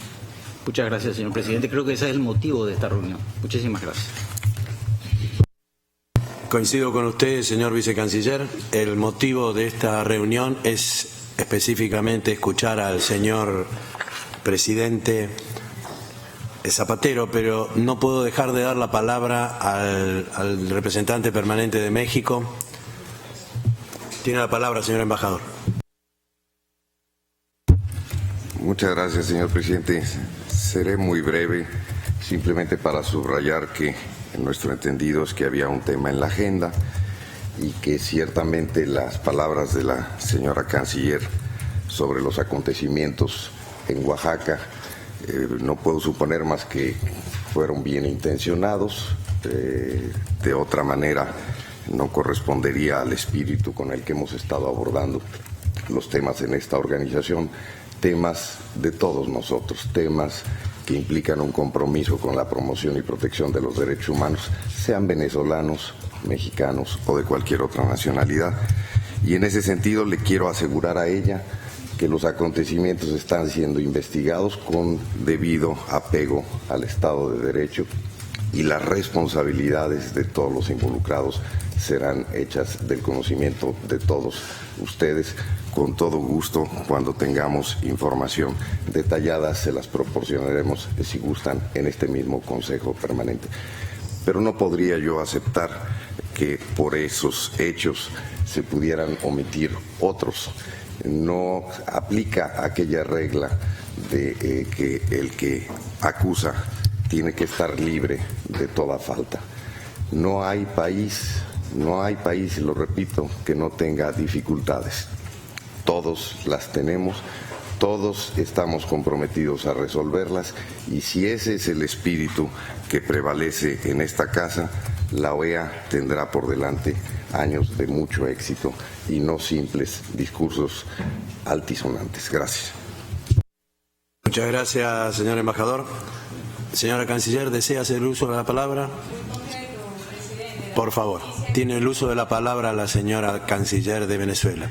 Muchas gracias, señor presidente. Creo que ese es el motivo de esta reunión. Muchísimas gracias. Coincido con usted, señor vicecanciller. El motivo de esta reunión es específicamente escuchar al señor presidente Zapatero, pero no puedo dejar de dar la palabra al representante permanente de México. Tiene la palabra, señor embajador. Muchas gracias, señor presidente. Seré muy breve, simplemente para subrayar que nuestro entendido es que había un tema en la agenda y que ciertamente las palabras de la señora canciller sobre los acontecimientos en Oaxaca no puedo suponer más que fueron bien intencionados. De otra manera no correspondería al espíritu con el que hemos estado abordando los temas en esta organización, temas de todos nosotros, temas que implican un compromiso con la promoción y protección de los derechos humanos, sean venezolanos, mexicanos o de cualquier otra nacionalidad. Y en ese sentido le quiero asegurar a ella que los acontecimientos están siendo investigados con debido apego al Estado de Derecho y las responsabilidades de todos los involucrados serán hechas del conocimiento de todos ustedes. Con todo gusto, cuando tengamos información detallada, se las proporcionaremos, si gustan, en este mismo Consejo Permanente. Pero no podría yo aceptar que por esos hechos se pudieran omitir otros. No aplica aquella regla de que el que acusa tiene que estar libre de toda falta. No hay país, y lo repito, que no tenga dificultades. Todos las tenemos, todos estamos comprometidos a resolverlas y si ese es el espíritu que prevalece en esta casa, la OEA tendrá por delante años de mucho éxito y no simples discursos altisonantes. Gracias. Muchas gracias, señor embajador. Señora canciller, ¿desea hacer uso de la palabra? Por favor, tiene el uso de la palabra la señora canciller de Venezuela.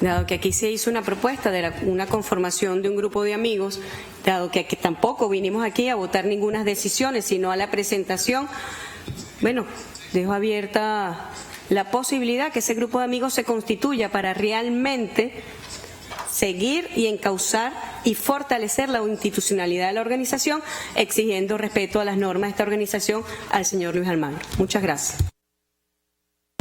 Dado que aquí se hizo una propuesta de una conformación de un grupo de amigos, dado que tampoco vinimos aquí a votar ninguna decisión, sino a la presentación, bueno, dejo abierta la posibilidad que ese grupo de amigos se constituya para realmente seguir y encauzar y fortalecer la institucionalidad de la organización, exigiendo respeto a las normas de esta organización al señor Luis Almagro. Muchas gracias.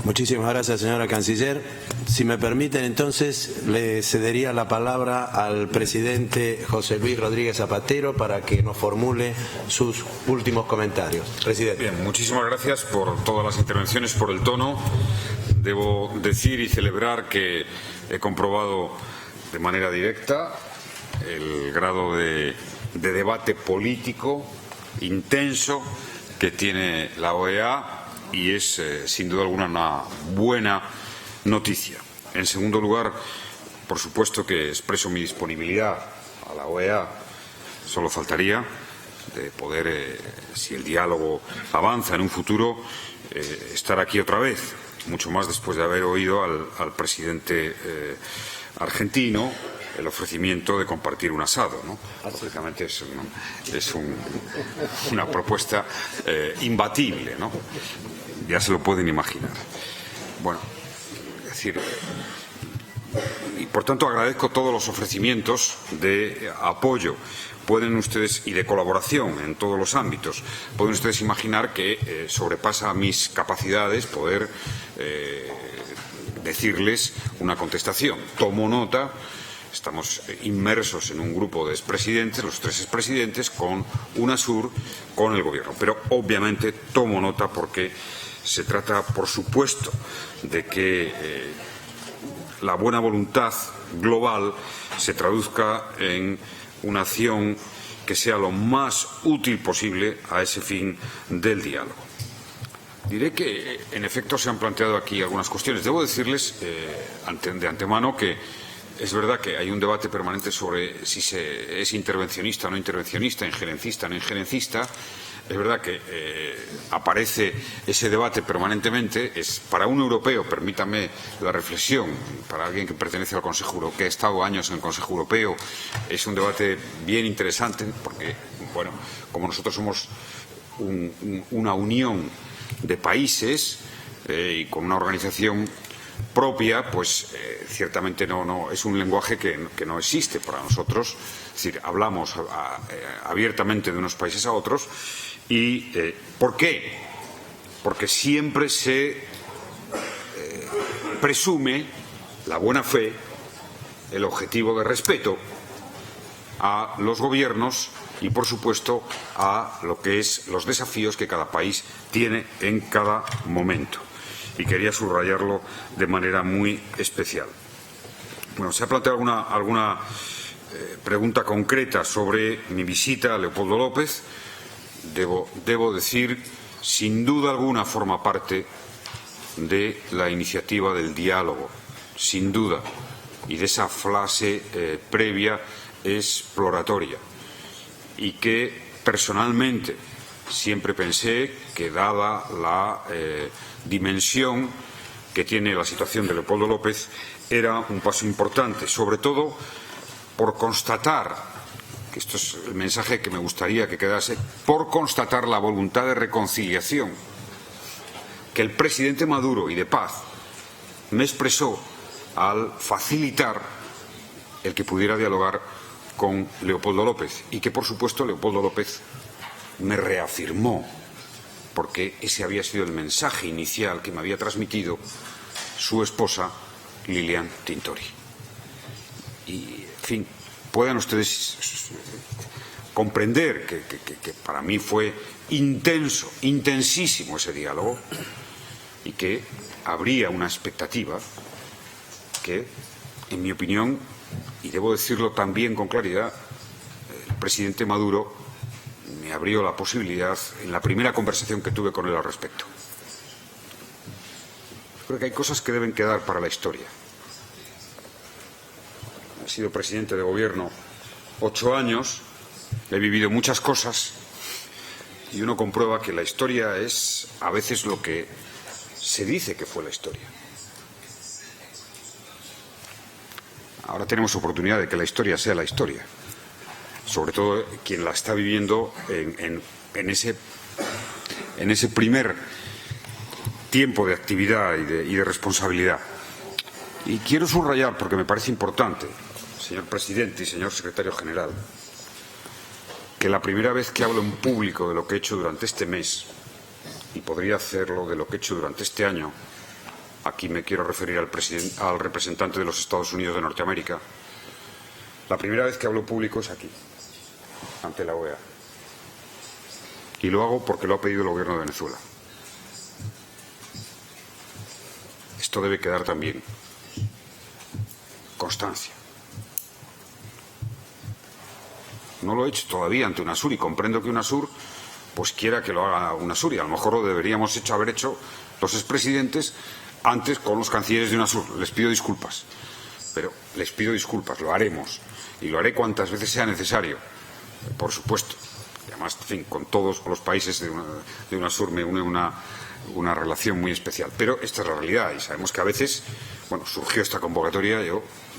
Muchísimas gracias, señora canciller. Si me permiten, entonces, le cedería la palabra al presidente José Luis Rodríguez Zapatero para que nos formule sus últimos comentarios. Presidente. Bien, muchísimas gracias por todas las intervenciones, por el tono. Debo decir y celebrar que he comprobado de manera directa el grado de debate político intenso que tiene la OEA y es, sin duda alguna, una buena noticia. En segundo lugar, por supuesto que expreso mi disponibilidad a la OEA, solo faltaría, de poder, si el diálogo avanza en un futuro, estar aquí otra vez, mucho más después de haber oído al presidente argentino el ofrecimiento de compartir un asado, ¿no? Lógicamente es una propuesta imbatible, ¿no? Ya se lo pueden imaginar. Bueno, decir, y por tanto agradezco todos los ofrecimientos de apoyo pueden ustedes y de colaboración en todos los ámbitos. Pueden ustedes imaginar que sobrepasa mis capacidades poder decirles una contestación. Tomo nota. Estamos inmersos en un grupo de expresidentes, los 3 expresidentes, con UNASUR, con el Gobierno. Pero obviamente tomo nota porque se trata, por supuesto, de que la buena voluntad global se traduzca en una acción que sea lo más útil posible a ese fin del diálogo. Diré que, en efecto, se han planteado aquí algunas cuestiones. Debo decirles de antemano que es verdad que hay un debate permanente sobre si se es intervencionista o no intervencionista, injerencista o no injerencista. Es verdad que aparece ese debate permanentemente. Es para un europeo, permítame la reflexión, para alguien que pertenece al Consejo Europeo, que ha estado años en el Consejo Europeo, es un debate bien interesante porque, bueno, como nosotros somos una unión de países y con una organización propia, pues ciertamente no es un lenguaje que no existe para nosotros. Es decir, hablamos abiertamente de unos países a otros. ¿Y por qué? Porque siempre se presume la buena fe, el objetivo de respeto a los gobiernos y, por supuesto, a lo que es los desafíos que cada país tiene en cada momento. Y quería subrayarlo de manera muy especial. Bueno, se ha planteado alguna pregunta concreta sobre mi visita a Leopoldo López. Debo decir, sin duda alguna forma parte de la iniciativa del diálogo, sin duda, y de esa fase previa exploratoria, y que personalmente siempre pensé que, dada la dimensión que tiene la situación de Leopoldo López, era un paso importante, sobre todo por constatar, que esto es el mensaje que me gustaría que quedase, por constatar la voluntad de reconciliación que el presidente Maduro y de paz me expresó al facilitar el que pudiera dialogar con Leopoldo López, y que, por supuesto, Leopoldo López me reafirmó, porque ese había sido el mensaje inicial que me había transmitido su esposa Lilian Tintori. Y, en fin, puedan ustedes comprender que para mí fue intenso, intensísimo ese diálogo, y que habría una expectativa que, en mi opinión, y debo decirlo también con claridad, el presidente Maduro me abrió la posibilidad en la primera conversación que tuve con él al respecto. Creo que hay cosas que deben quedar para la historia. He sido presidente de gobierno 8 años, he vivido muchas cosas, y uno comprueba que la historia es a veces lo que se dice que fue la historia. Ahora tenemos oportunidad de que la historia sea la historia, sobre todo quien la está viviendo en ese primer tiempo de actividad y de responsabilidad. Y quiero subrayar, porque me parece importante, señor presidente y señor secretario general, que la primera vez que hablo en público de lo que he hecho durante este mes, y podría hacerlo de lo que he hecho durante este año, aquí me quiero referir al representante de los Estados Unidos de Norteamérica, la primera vez que hablo público es aquí, ante la OEA. Y lo hago porque lo ha pedido el gobierno de Venezuela. Esto debe quedar también constancia. No lo he hecho todavía ante UNASUR, y comprendo que UNASUR pues quiera que lo haga UNASUR, y a lo mejor lo deberíamos haber hecho los expresidentes antes con los cancilleres de UNASUR. Les pido disculpas, pero les pido disculpas, lo haremos, y lo haré cuantas veces sea necesario, por supuesto. Y además, en fin, con todos los países de UNASUR me une una relación muy especial. Pero esta es la realidad, y sabemos que a veces, bueno, surgió esta convocatoria,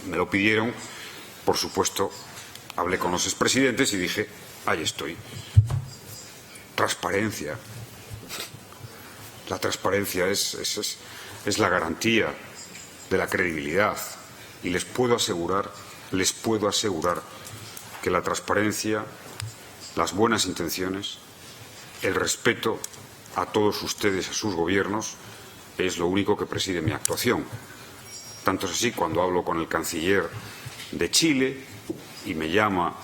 me lo pidieron, por supuesto, hablé con los expresidentes y dije, ahí estoy. Transparencia. La transparencia es la garantía de la credibilidad. Y les puedo asegurar que la transparencia, las buenas intenciones, el respeto a todos ustedes, a sus gobiernos, es lo único que preside mi actuación. Tanto es así, cuando hablo con el canciller de Chile y me llama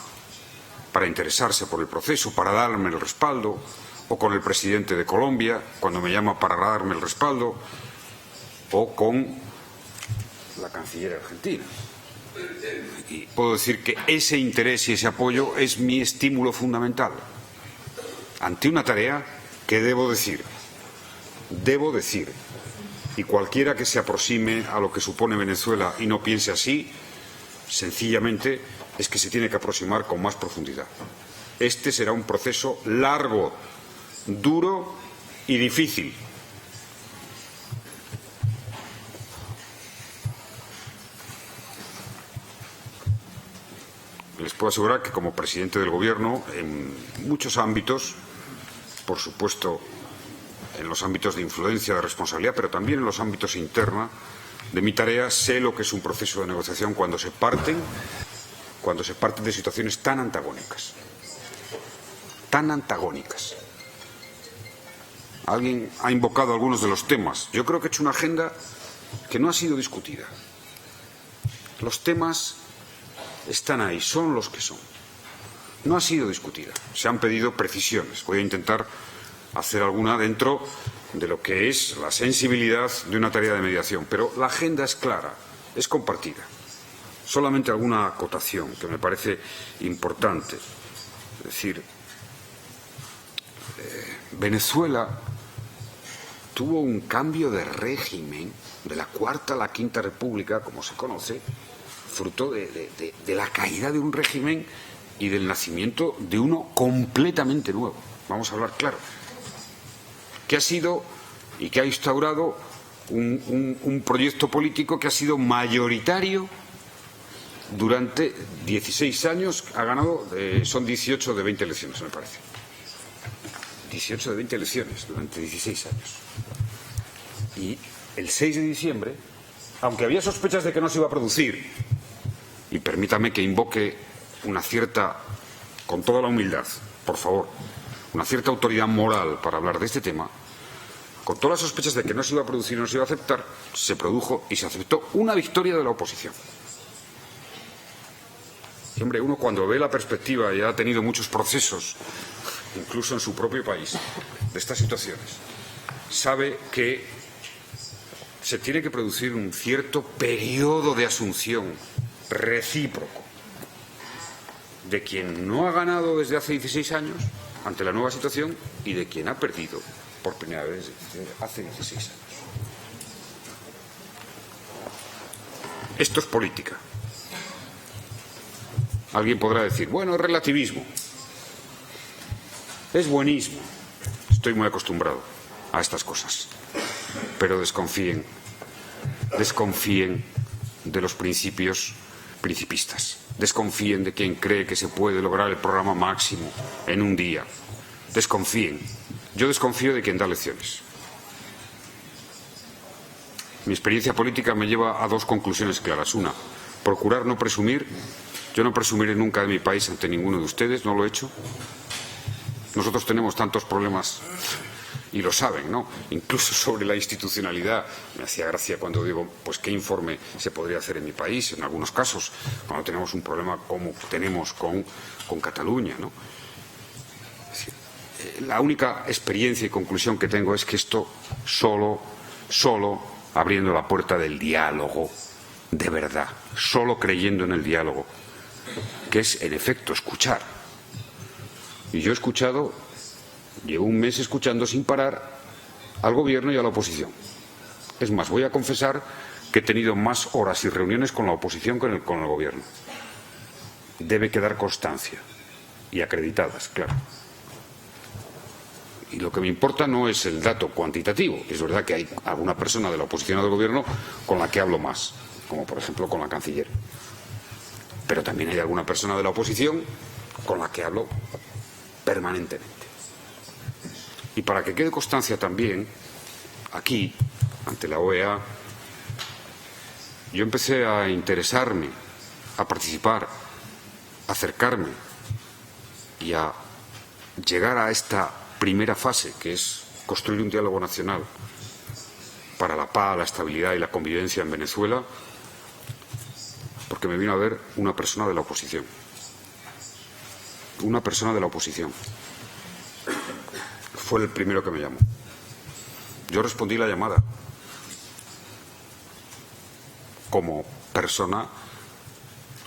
para interesarse por el proceso, para darme el respaldo, o con el presidente de Colombia, cuando me llama para darme el respaldo, o con la canciller argentina. Y puedo decir que ese interés y ese apoyo es mi estímulo fundamental ante una tarea que debo decir, y cualquiera que se aproxime a lo que supone Venezuela y no piense así, sencillamente es que se tiene que aproximar con más profundidad. Este será un proceso largo, duro y difícil. Les puedo asegurar que como presidente del Gobierno, en muchos ámbitos, por supuesto en los ámbitos de influencia, de responsabilidad, pero también en los ámbitos internos de mi tarea, sé lo que es un proceso de negociación cuando se parten de situaciones tan antagónicas. Alguien ha invocado algunos de los temas. Yo creo que he hecho una agenda que no ha sido discutida. Los temas están ahí, son los que son. No ha sido discutida. Se han pedido precisiones. Voy a intentar hacer alguna dentro de lo que es la sensibilidad de una tarea de mediación. Pero la agenda es clara, es compartida. Solamente alguna acotación que me parece importante. Es decir, Venezuela tuvo un cambio de régimen de la Cuarta a la Quinta República, como se conoce, fruto de la caída de un régimen y del nacimiento de uno completamente nuevo. Vamos a hablar claro. Que ha sido y que ha instaurado un proyecto político que ha sido mayoritario durante 16 años. Ha ganado, son 18 de 20 elecciones, me parece. 18 de 20 elecciones durante 16 años. Y el 6 de diciembre, aunque había sospechas de que no se iba a producir, y permítame que invoque una cierta, con toda la humildad, por favor, una cierta autoridad moral para hablar de este tema, con todas las sospechas de que no se iba a producir y no se iba a aceptar, se produjo y se aceptó una victoria de la oposición. Y, hombre, uno cuando ve la perspectiva y ha tenido muchos procesos, incluso en su propio país, de estas situaciones, sabe que se tiene que producir un cierto periodo de asunción recíproco de quien no ha ganado desde hace 16 años ante la nueva situación y de quien ha perdido por primera vez hace 16 años. Esto es política. Alguien podrá decir, bueno, es relativismo, es buenismo. Estoy muy acostumbrado a estas cosas, pero desconfíen de los principios principistas. Desconfíen de quien cree que se puede lograr el programa máximo en un día. Desconfíen. Yo desconfío de quien da lecciones. Mi experiencia política me lleva a dos conclusiones claras. Una, procurar no presumir. Yo no presumiré nunca de mi país ante ninguno de ustedes, no lo he hecho. Nosotros tenemos tantos problemas y lo saben, ¿no? Incluso sobre la institucionalidad. Me hacía gracia cuando digo, pues qué informe se podría hacer en mi país, en algunos casos, cuando tenemos un problema como tenemos con Cataluña, ¿no? Es decir, la única experiencia y conclusión que tengo es que esto solo abriendo la puerta del diálogo, de verdad, solo creyendo en el diálogo, que es en efecto escuchar. Y yo he escuchado, llevo un mes escuchando sin parar al gobierno y a la oposición. Es más, voy a confesar que he tenido más horas y reuniones con la oposición que con el gobierno. Debe quedar constancia y acreditadas, claro. Y lo que me importa no es el dato cuantitativo. Es verdad que hay alguna persona de la oposición o del gobierno con la que hablo más, como por ejemplo con la canciller. Pero también hay alguna persona de la oposición con la que hablo permanentemente. Y para que quede constancia también, aquí, ante la OEA, yo empecé a interesarme, a participar, a acercarme y a llegar a esta primera fase, que es construir un diálogo nacional para la paz, la estabilidad y la convivencia en Venezuela, porque me vino a ver una persona de la oposición. Una persona de la oposición. Fue el primero que me llamó. Yo respondí la llamada como persona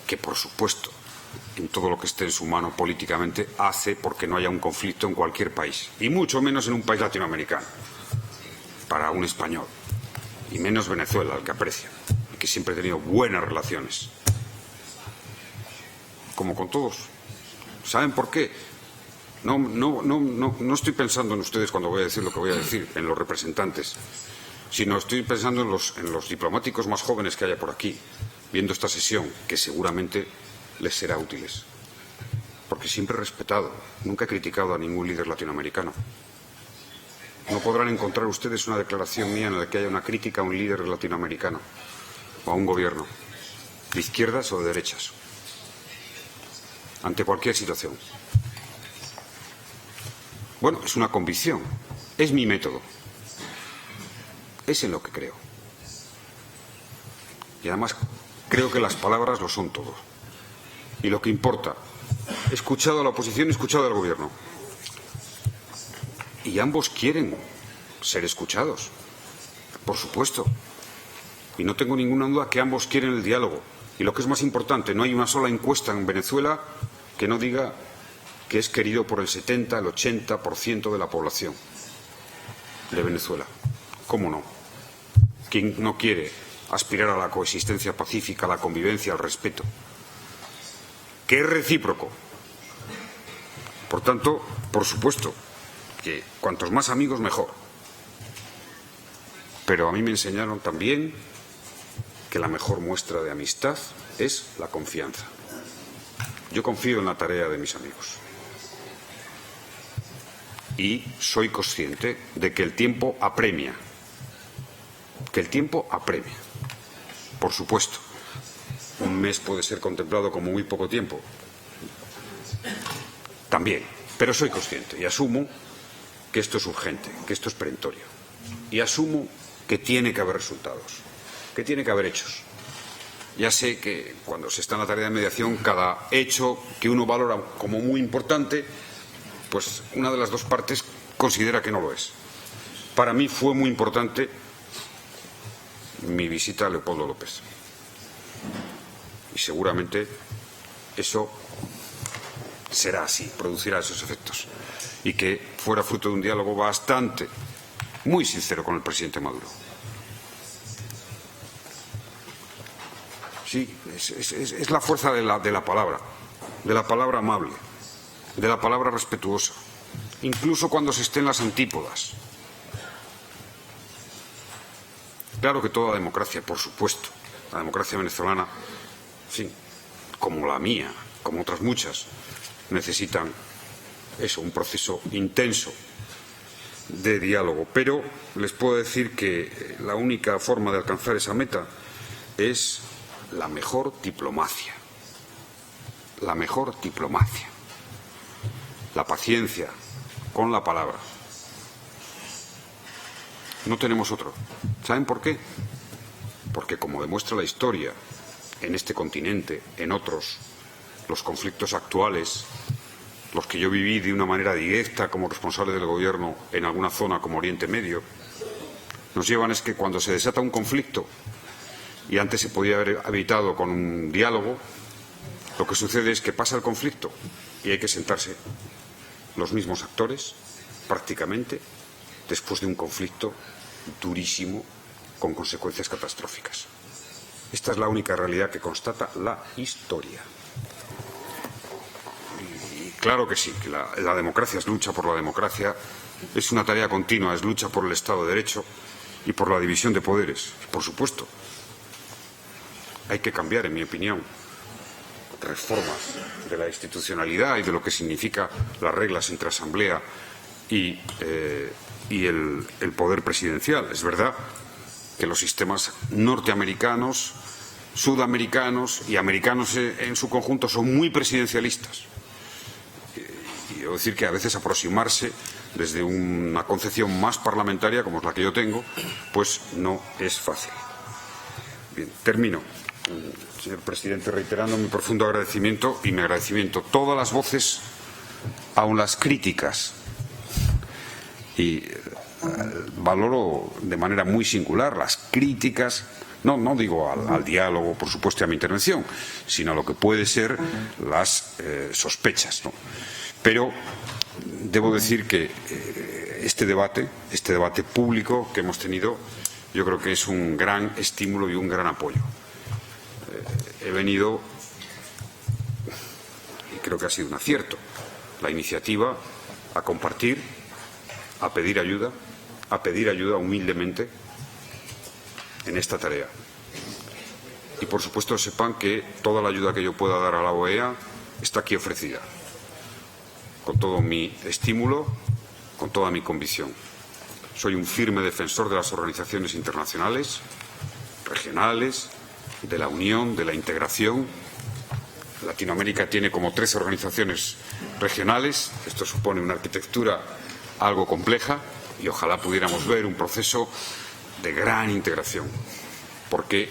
que, por supuesto, en todo lo que esté en su mano políticamente, hace porque no haya un conflicto en cualquier país, y mucho menos en un país latinoamericano, para un español, y menos Venezuela, al que aprecio, y que siempre he tenido buenas relaciones, como con todos. ¿Saben por qué? No estoy pensando en ustedes cuando voy a decir lo que voy a decir, en los representantes, sino estoy pensando en los diplomáticos más jóvenes que haya por aquí, viendo esta sesión, que seguramente les será útiles. Porque siempre he respetado, nunca he criticado a ningún líder latinoamericano. No podrán encontrar ustedes una declaración mía en la que haya una crítica a un líder latinoamericano o a un gobierno, de izquierdas o de derechas, ante cualquier situación. Bueno, es una convicción, es mi método, es en lo que creo. Y además creo que las palabras lo son todo. Y lo que importa, he escuchado a la oposición y he escuchado al gobierno. Y ambos quieren ser escuchados, por supuesto. Y no tengo ninguna duda que ambos quieren el diálogo. Y lo que es más importante, no hay una sola encuesta en Venezuela que no diga que es querido por el 70, el 80% de la población de Venezuela. ¿Cómo no? ¿Quién no quiere aspirar a la coexistencia pacífica, a la convivencia, al respeto? Que es recíproco. Por tanto, por supuesto, que cuantos más amigos mejor. Pero a mí me enseñaron también que la mejor muestra de amistad es la confianza. Yo confío en la tarea de mis amigos. Y soy consciente de que el tiempo apremia. Que el tiempo apremia. Por supuesto. Un mes puede ser contemplado como muy poco tiempo. También. Pero soy consciente y asumo que esto es urgente, que esto es perentorio. Y asumo que tiene que haber resultados, que tiene que haber hechos. Ya sé que cuando se está en la tarea de mediación, cada hecho que uno valora como muy importante, pues una de las dos partes considera que no lo es. Para mí fue muy importante mi visita a Leopoldo López. Y seguramente eso será así, producirá esos efectos. Y que fuera fruto de un diálogo bastante, muy sincero con el presidente Maduro. Sí, es la fuerza de la palabra amable, de la palabra respetuosa, incluso cuando se esté en las antípodas. Claro que toda democracia, por supuesto, la democracia venezolana, sí, como la mía, como otras muchas, necesitan eso, un proceso intenso de diálogo. Pero les puedo decir que la única forma de alcanzar esa meta es la mejor diplomacia. La mejor diplomacia. La paciencia con la palabra. No tenemos otro. ¿Saben por qué? Porque, como demuestra la historia, en este continente, en otros, los conflictos actuales, los que yo viví de una manera directa como responsable del gobierno en alguna zona como Oriente Medio, nos llevan es que cuando se desata un conflicto, y antes se podía haber evitado con un diálogo, lo que sucede es que pasa el conflicto y hay que sentarse los mismos actores, prácticamente, después de un conflicto durísimo con consecuencias catastróficas. Esta es la única realidad que constata la historia. Y claro que sí, que la democracia es lucha por la democracia, es una tarea continua, es lucha por el Estado de Derecho y por la división de poderes, por supuesto. Hay que cambiar, en mi opinión, reformas de la institucionalidad y de lo que significa las reglas entre Asamblea y el poder presidencial. Es verdad que los sistemas norteamericanos sudamericanos y americanos en su conjunto son muy presidencialistas. Y debo decir que a veces aproximarse desde una concepción más parlamentaria, como es la que yo tengo, pues no es fácil. Bien, termino, señor presidente, reiterando mi profundo agradecimiento y mi agradecimiento a todas las voces, aun las críticas, y valoro de manera muy singular las críticas, no digo al diálogo, por supuesto, y a mi intervención, sino a lo que puede ser las sospechas, ¿no? Pero debo decir que este debate público que hemos tenido, yo creo que es un gran estímulo y un gran apoyo. He venido, y creo que ha sido un acierto, la iniciativa a compartir, a pedir ayuda humildemente en esta tarea. Y por supuesto sepan que toda la ayuda que yo pueda dar a la OEA está aquí ofrecida, con todo mi estímulo, con toda mi convicción. Soy un firme defensor de las organizaciones internacionales, regionales, de la unión, de la integración. Latinoamérica tiene como 13 organizaciones regionales. Esto supone una arquitectura algo compleja y ojalá pudiéramos ver un proceso de gran integración, porque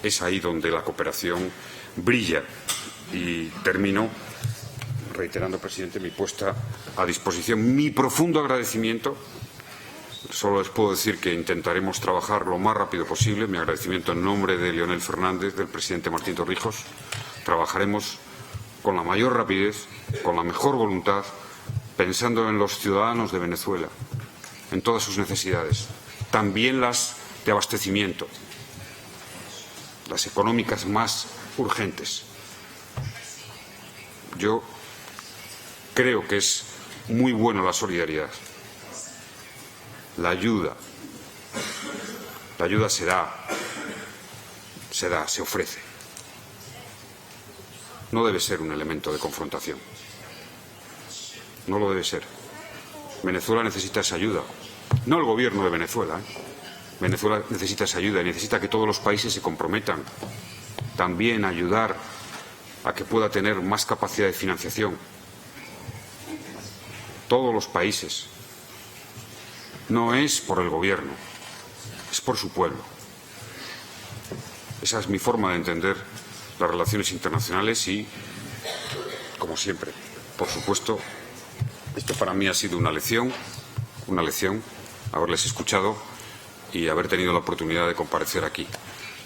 es ahí donde la cooperación brilla. Y termino reiterando, presidente, mi puesta a disposición, mi profundo agradecimiento. Solo les puedo decir que intentaremos trabajar lo más rápido posible. Mi agradecimiento en nombre de Leonel Fernández, del presidente Martín Torrijos. Trabajaremos con la mayor rapidez, con la mejor voluntad, pensando en los ciudadanos de Venezuela, en todas sus necesidades, también las de abastecimiento, las económicas más urgentes. Yo creo que es muy buena la solidaridad. La ayuda se da, se ofrece. No debe ser un elemento de confrontación. No lo debe ser. Venezuela necesita esa ayuda. No el gobierno de Venezuela. Venezuela necesita esa ayuda y necesita que todos los países se comprometan también a ayudar a que pueda tener más capacidad de financiación. Todos los países. No es por el gobierno, es por su pueblo. Esa es mi forma de entender las relaciones internacionales y, como siempre, por supuesto, esto para mí ha sido una lección, haberles escuchado y haber tenido la oportunidad de comparecer aquí.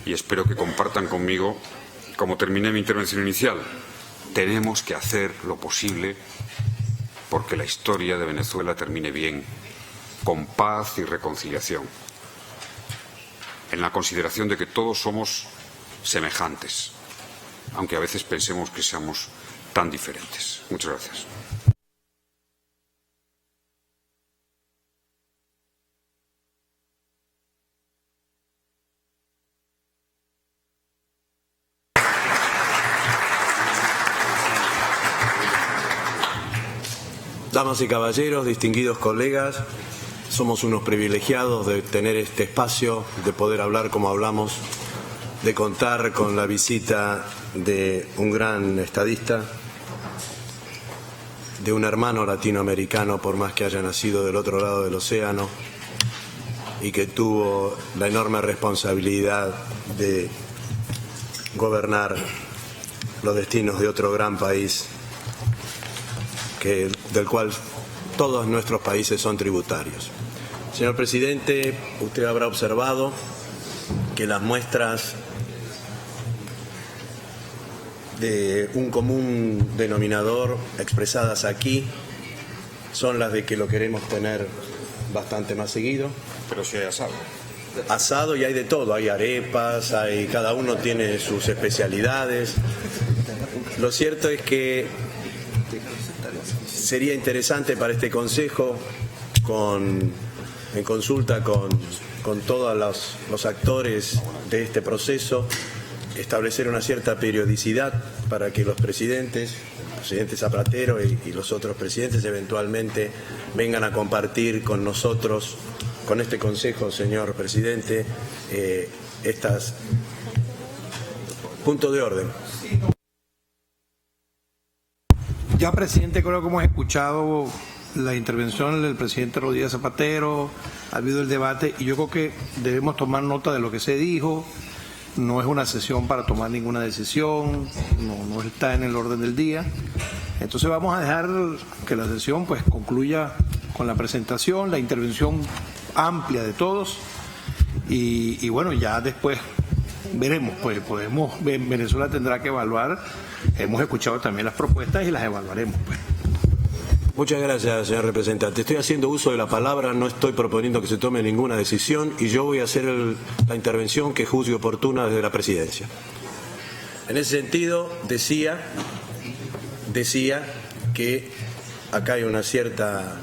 Y espero que compartan conmigo, como terminé mi intervención inicial, tenemos que hacer lo posible porque la historia de Venezuela termine bien, con paz y reconciliación, en la consideración de que todos somos semejantes, aunque a veces pensemos que seamos tan diferentes. Muchas gracias. Damas y caballeros, distinguidos colegas, somos unos privilegiados de tener este espacio, de poder hablar como hablamos, de contar con la visita de un gran estadista, de un hermano latinoamericano, por más que haya nacido del otro lado del océano, y que tuvo la enorme responsabilidad de gobernar los destinos de otro gran país, del cual todos nuestros países son tributarios. Señor presidente, usted habrá observado que las muestras de un común denominador expresadas aquí son las de que lo queremos tener bastante más seguido. Pero si hay asado. Asado y hay de todo, hay arepas, cada uno tiene sus especialidades. Lo cierto es que sería interesante para este Consejo, en consulta con todos los actores de este proceso, establecer una cierta periodicidad para que los presidente Zapatero y los otros presidentes eventualmente vengan a compartir con nosotros, con este Consejo, señor presidente, estas Punto de orden. Ya, presidente, creo que hemos escuchado la intervención del presidente Rodríguez Zapatero, ha habido el debate y yo creo que debemos tomar nota de lo que se dijo. No es una sesión para tomar ninguna decisión, no está en el orden del día. Entonces vamos a dejar que la sesión pues concluya con la presentación, la intervención amplia de todos y bueno, ya después veremos, pues Venezuela tendrá que evaluar. Hemos escuchado también las propuestas y las evaluaremos, pues. Muchas gracias, señor representante. Estoy haciendo uso de la palabra, no estoy proponiendo que se tome ninguna decisión y yo voy a hacer la intervención que juzgue oportuna desde la presidencia. En ese sentido, decía que acá hay una cierta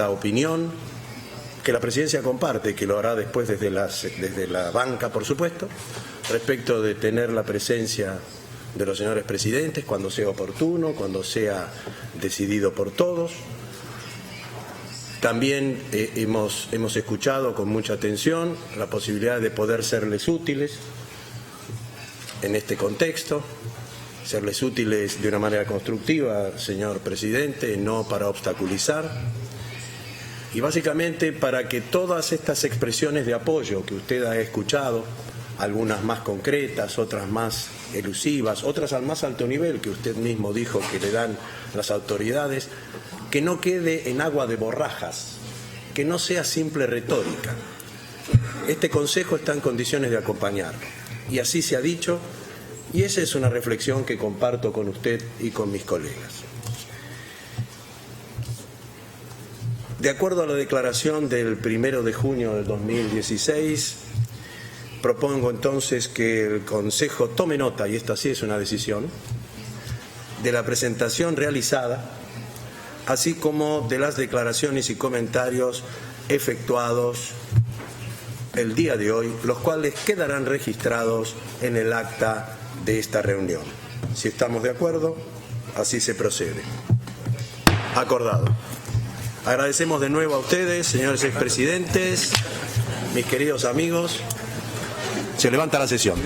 opinión que la presidencia comparte, que lo hará después desde la banca, por supuesto, respecto de tener la presencia de los señores presidentes cuando sea oportuno, cuando sea decidido por todos. También hemos escuchado con mucha atención la posibilidad de poder serles útiles en este contexto, serles útiles de una manera constructiva, señor presidente, no para obstaculizar, y básicamente para que todas estas expresiones de apoyo que usted ha escuchado, algunas más concretas, otras más elusivas, otras al más alto nivel que usted mismo dijo que le dan las autoridades, que no quede en agua de borrajas, que no sea simple retórica. Este Consejo está en condiciones de acompañarlo, y así se ha dicho, y esa es una reflexión que comparto con usted y con mis colegas. De acuerdo a la declaración del 1 de junio del 2016, propongo entonces que el Consejo tome nota, y esta sí es una decisión, de la presentación realizada, así como de las declaraciones y comentarios efectuados el día de hoy, los cuales quedarán registrados en el acta de esta reunión. Si estamos de acuerdo, así se procede. Acordado. Agradecemos de nuevo a ustedes, señores expresidentes, mis queridos amigos. Se levanta la sesión.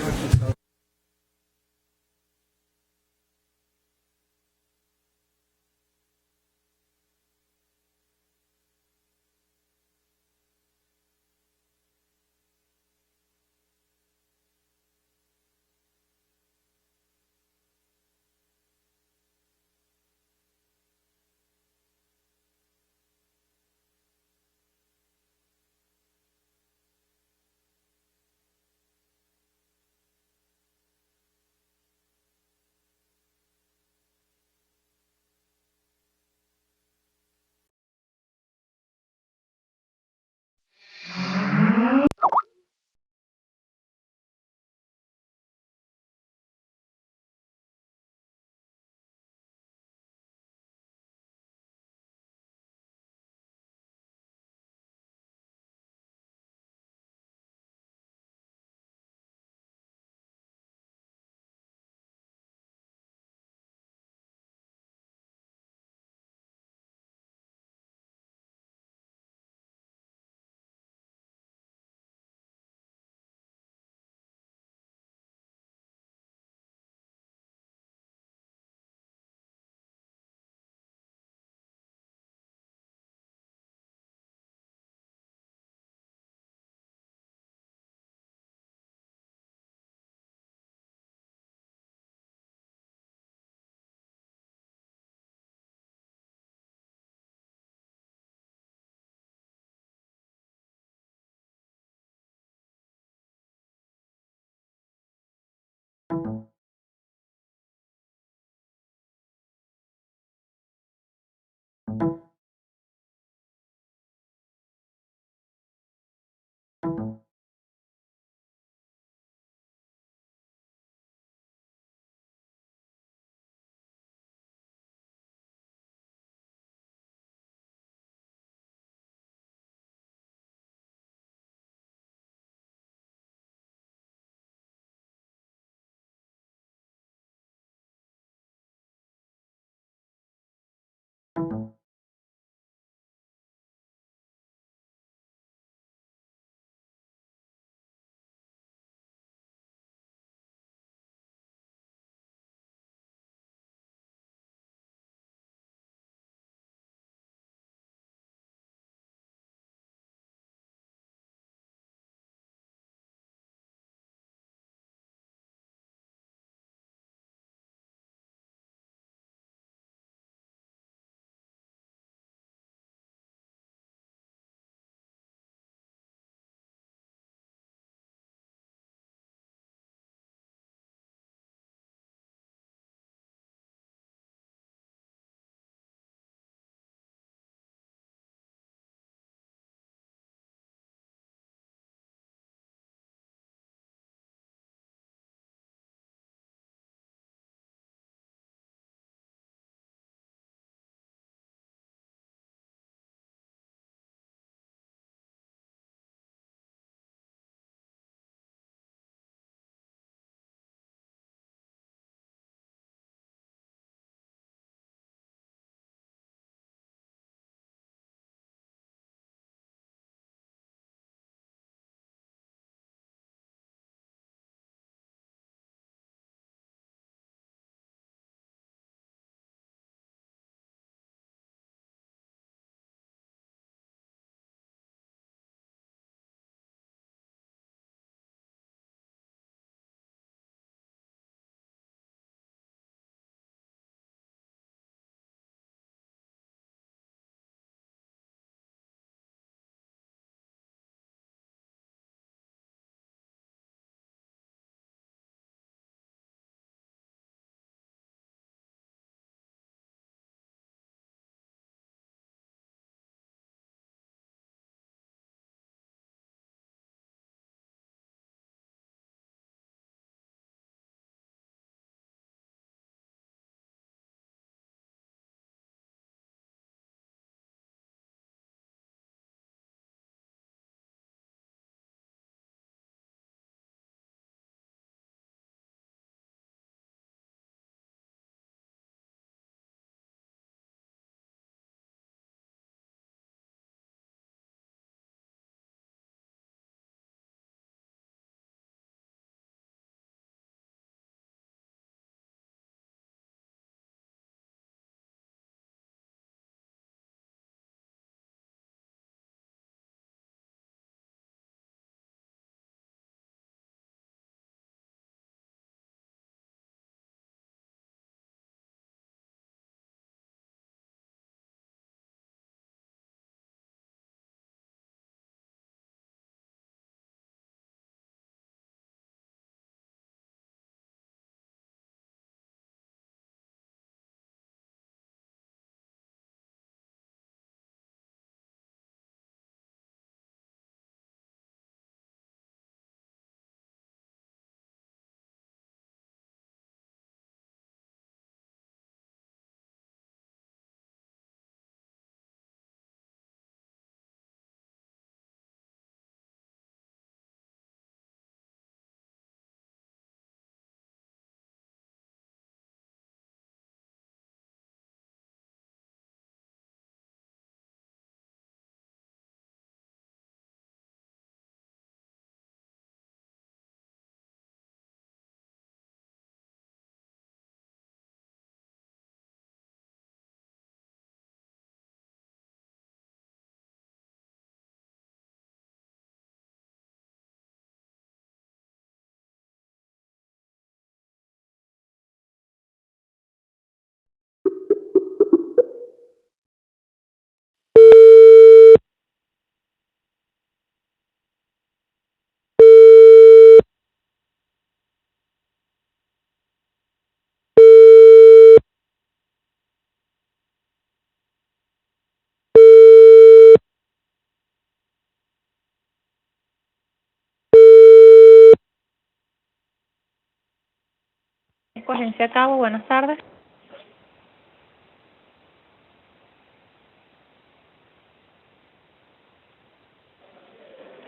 México, Agencia Cabo. Buenas tardes.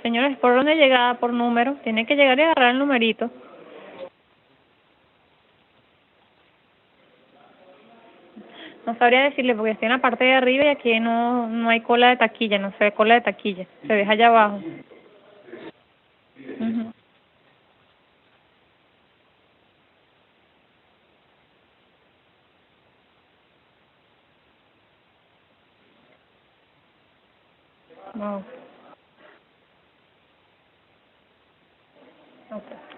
Señores, por orden de llegada, por número. Tiene que llegar y agarrar el numerito. No sabría decirle porque estoy en la parte de arriba y aquí no hay cola de taquilla, no se ve cola de taquilla. Se deja allá abajo. Ujú. No. Okay.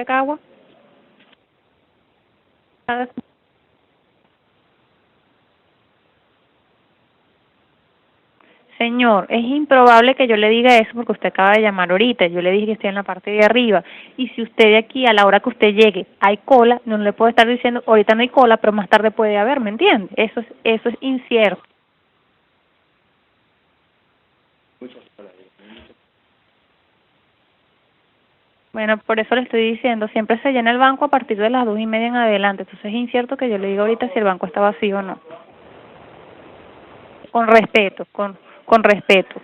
Yacagua? Señor, es improbable que yo le diga eso porque usted acaba de llamar ahorita. Yo le dije que estoy en la parte de arriba. Y si usted de aquí, a la hora que usted llegue, hay cola, no le puedo estar diciendo, ahorita no hay cola, pero más tarde puede haber, ¿me entiende? Eso es incierto. Bueno, por eso le estoy diciendo, siempre se llena el banco a partir de las 2:30 en adelante. Entonces es incierto que yo le diga ahorita si el banco está vacío o no. Con respeto, con respeto.